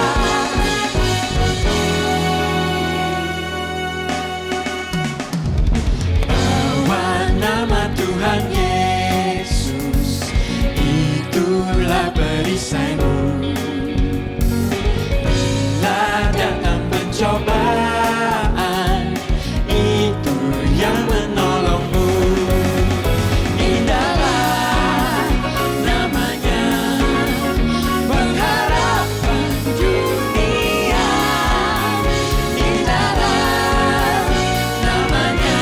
[SPEAKER 8] Nama Tuhan Yesus, itulah perisaimu. Bila datang pencobaan, itu yang menolongmu. Indahlah namanya, pengharapan dunia. Indahlah namanya,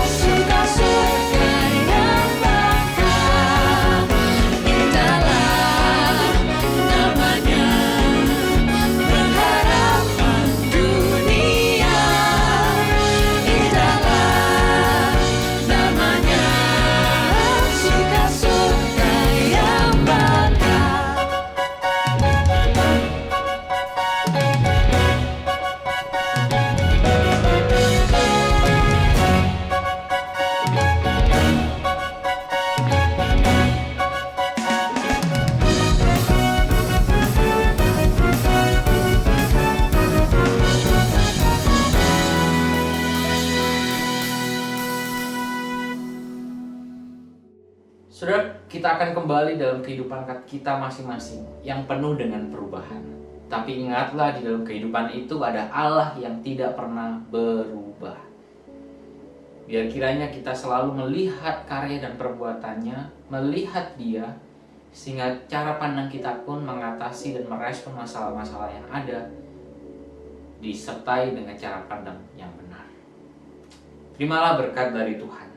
[SPEAKER 8] suka-suka yang bakal. Indahlah namanya, pengharapan dunia. Indahlah namanya, suka-suka yang bakal.
[SPEAKER 2] Saudara, kita akan kembali dalam kehidupan kita masing-masing yang penuh dengan perubahan. Tapi ingatlah, di dalam kehidupan itu ada Allah yang tidak pernah berubah. Biar kiranya kita selalu melihat karya dan perbuatannya, melihat Dia, sehingga cara pandang kita pun mengatasi dan merespon masalah-masalah yang ada, disertai dengan cara pandang yang benar. Terimalah berkat dari Tuhan.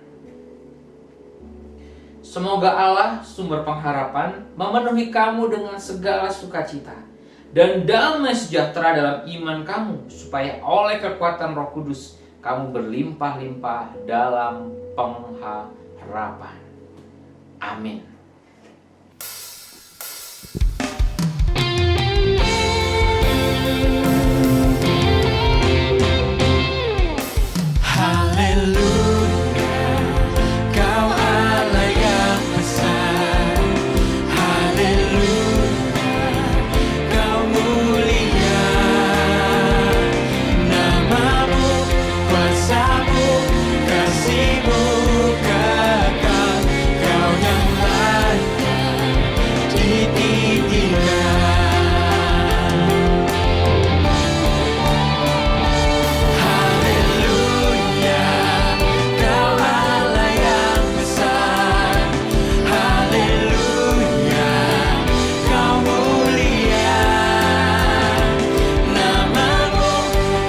[SPEAKER 2] Semoga Allah, sumber pengharapan, memenuhi kamu dengan segala sukacita dan damai sejahtera dalam iman kamu, supaya oleh kekuatan Roh Kudus kamu berlimpah-limpah dalam pengharapan. Amin.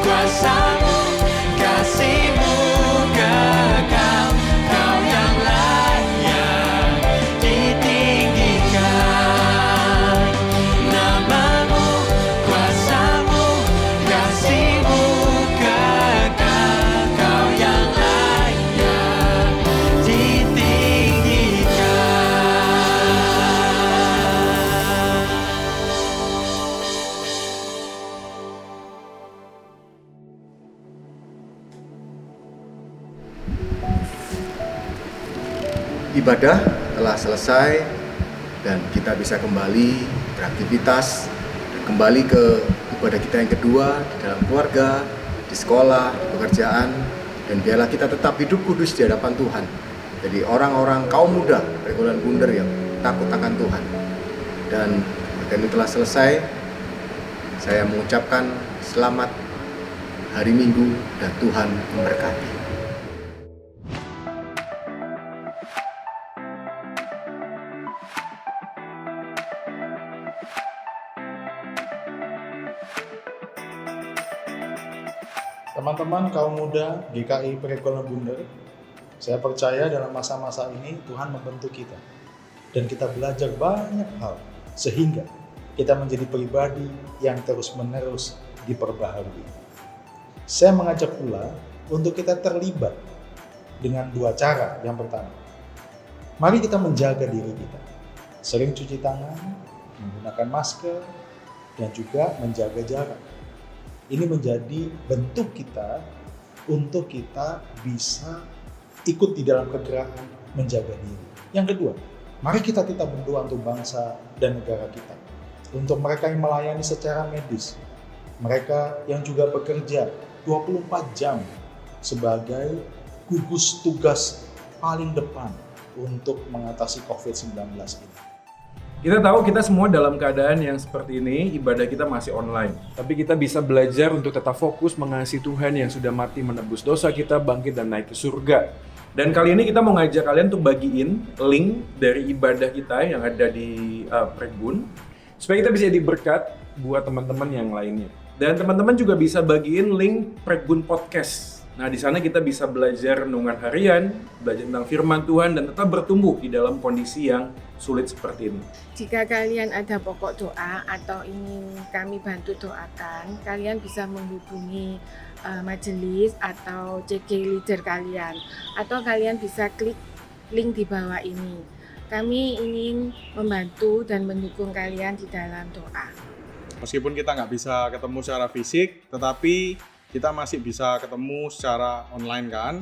[SPEAKER 8] Kuasamu, kasihmu kekal.
[SPEAKER 1] ibadah telah selesai dan kita bisa kembali beraktivitas dan kembali ke ibadah kita yang kedua di dalam keluarga, di sekolah, di pekerjaan, dan biarlah kita tetap hidup kudus di hadapan Tuhan. Jadi orang-orang kaum muda Pergumulan Bunder yang takut akan Tuhan. Dan ketika ini telah selesai, saya mengucapkan selamat hari Minggu dan Tuhan memberkati.
[SPEAKER 9] Teman-teman kaum muda GKI Pergumulan Bunder, saya percaya dalam masa-masa ini Tuhan membentuk kita dan kita belajar banyak hal sehingga kita menjadi pribadi yang terus-menerus diperbaharui. Saya mengajak pula untuk kita terlibat dengan dua cara. Yang pertama, mari kita menjaga diri kita, sering cuci tangan, menggunakan masker, dan juga menjaga jarak. Ini menjadi bentuk kita untuk kita bisa ikut di dalam kegerakan menjaga diri. Yang kedua, mari kita tetap berdoa untuk bangsa dan negara kita. Untuk mereka yang melayani secara medis, mereka yang juga bekerja 24 jam sebagai gugus tugas paling depan untuk mengatasi COVID-19 ini.
[SPEAKER 10] Kita tahu kita semua dalam keadaan yang seperti ini, ibadah kita masih online. Tapi kita bisa belajar untuk tetap fokus mengasihi Tuhan yang sudah mati menebus dosa kita, bangkit dan naik ke surga. Dan kali ini kita mau ngajak kalian untuk bagiin link dari ibadah kita yang ada di Pregbun, supaya kita bisa jadi berkat buat teman-teman yang lainnya. Dan teman-teman juga bisa bagiin link Pregbun Podcast. Nah, di sana kita bisa belajar renungan harian, belajar tentang firman Tuhan, dan tetap bertumbuh di dalam kondisi yang sulit seperti ini.
[SPEAKER 11] Jika kalian ada pokok doa atau ingin kami bantu doakan, kalian bisa menghubungi majelis atau CG leader kalian, atau kalian bisa klik link di bawah ini. Kami ingin membantu dan mendukung kalian di dalam doa.
[SPEAKER 12] Meskipun kita nggak bisa ketemu secara fisik, tetapi kita masih bisa ketemu secara online kan.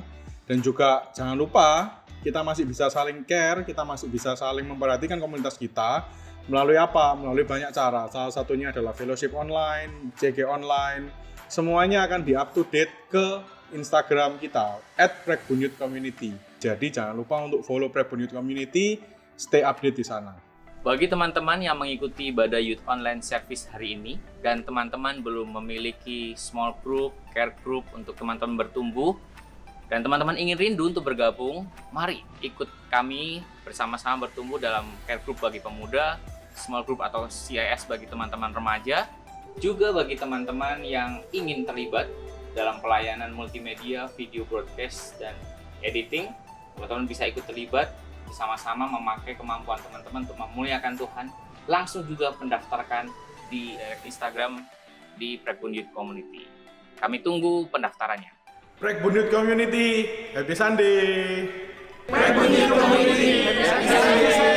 [SPEAKER 12] Dan juga jangan lupa kita masih bisa saling care, kita masih bisa saling memperhatikan komunitas kita melalui apa? Melalui banyak cara. Salah satunya adalah fellowship online, CG online. Semuanya akan di up to date ke Instagram kita @PregbunYouthCommunity. Jadi jangan lupa untuk follow Pregbun Youth Community, stay update di sana.
[SPEAKER 2] Bagi teman-teman yang mengikuti ibadah Youth Online Service hari ini dan teman-teman belum memiliki small group, care group untuk teman-teman bertumbuh, dan teman-teman ingin rindu untuk bergabung, mari ikut kami bersama-sama bertumbuh dalam care group bagi pemuda, small group atau CIS bagi teman-teman remaja, juga bagi teman-teman yang ingin terlibat dalam pelayanan multimedia, video broadcast, dan editing. Teman-teman bisa ikut terlibat bersama-sama memakai kemampuan teman-teman untuk memuliakan Tuhan. Langsung juga pendaftarkan di Instagram di Pregbun Youth Community. Kami tunggu pendaftarannya.
[SPEAKER 12] Pregbun Youth Community, happy Sunday!
[SPEAKER 8] Pregbun Youth Community, happy Sunday!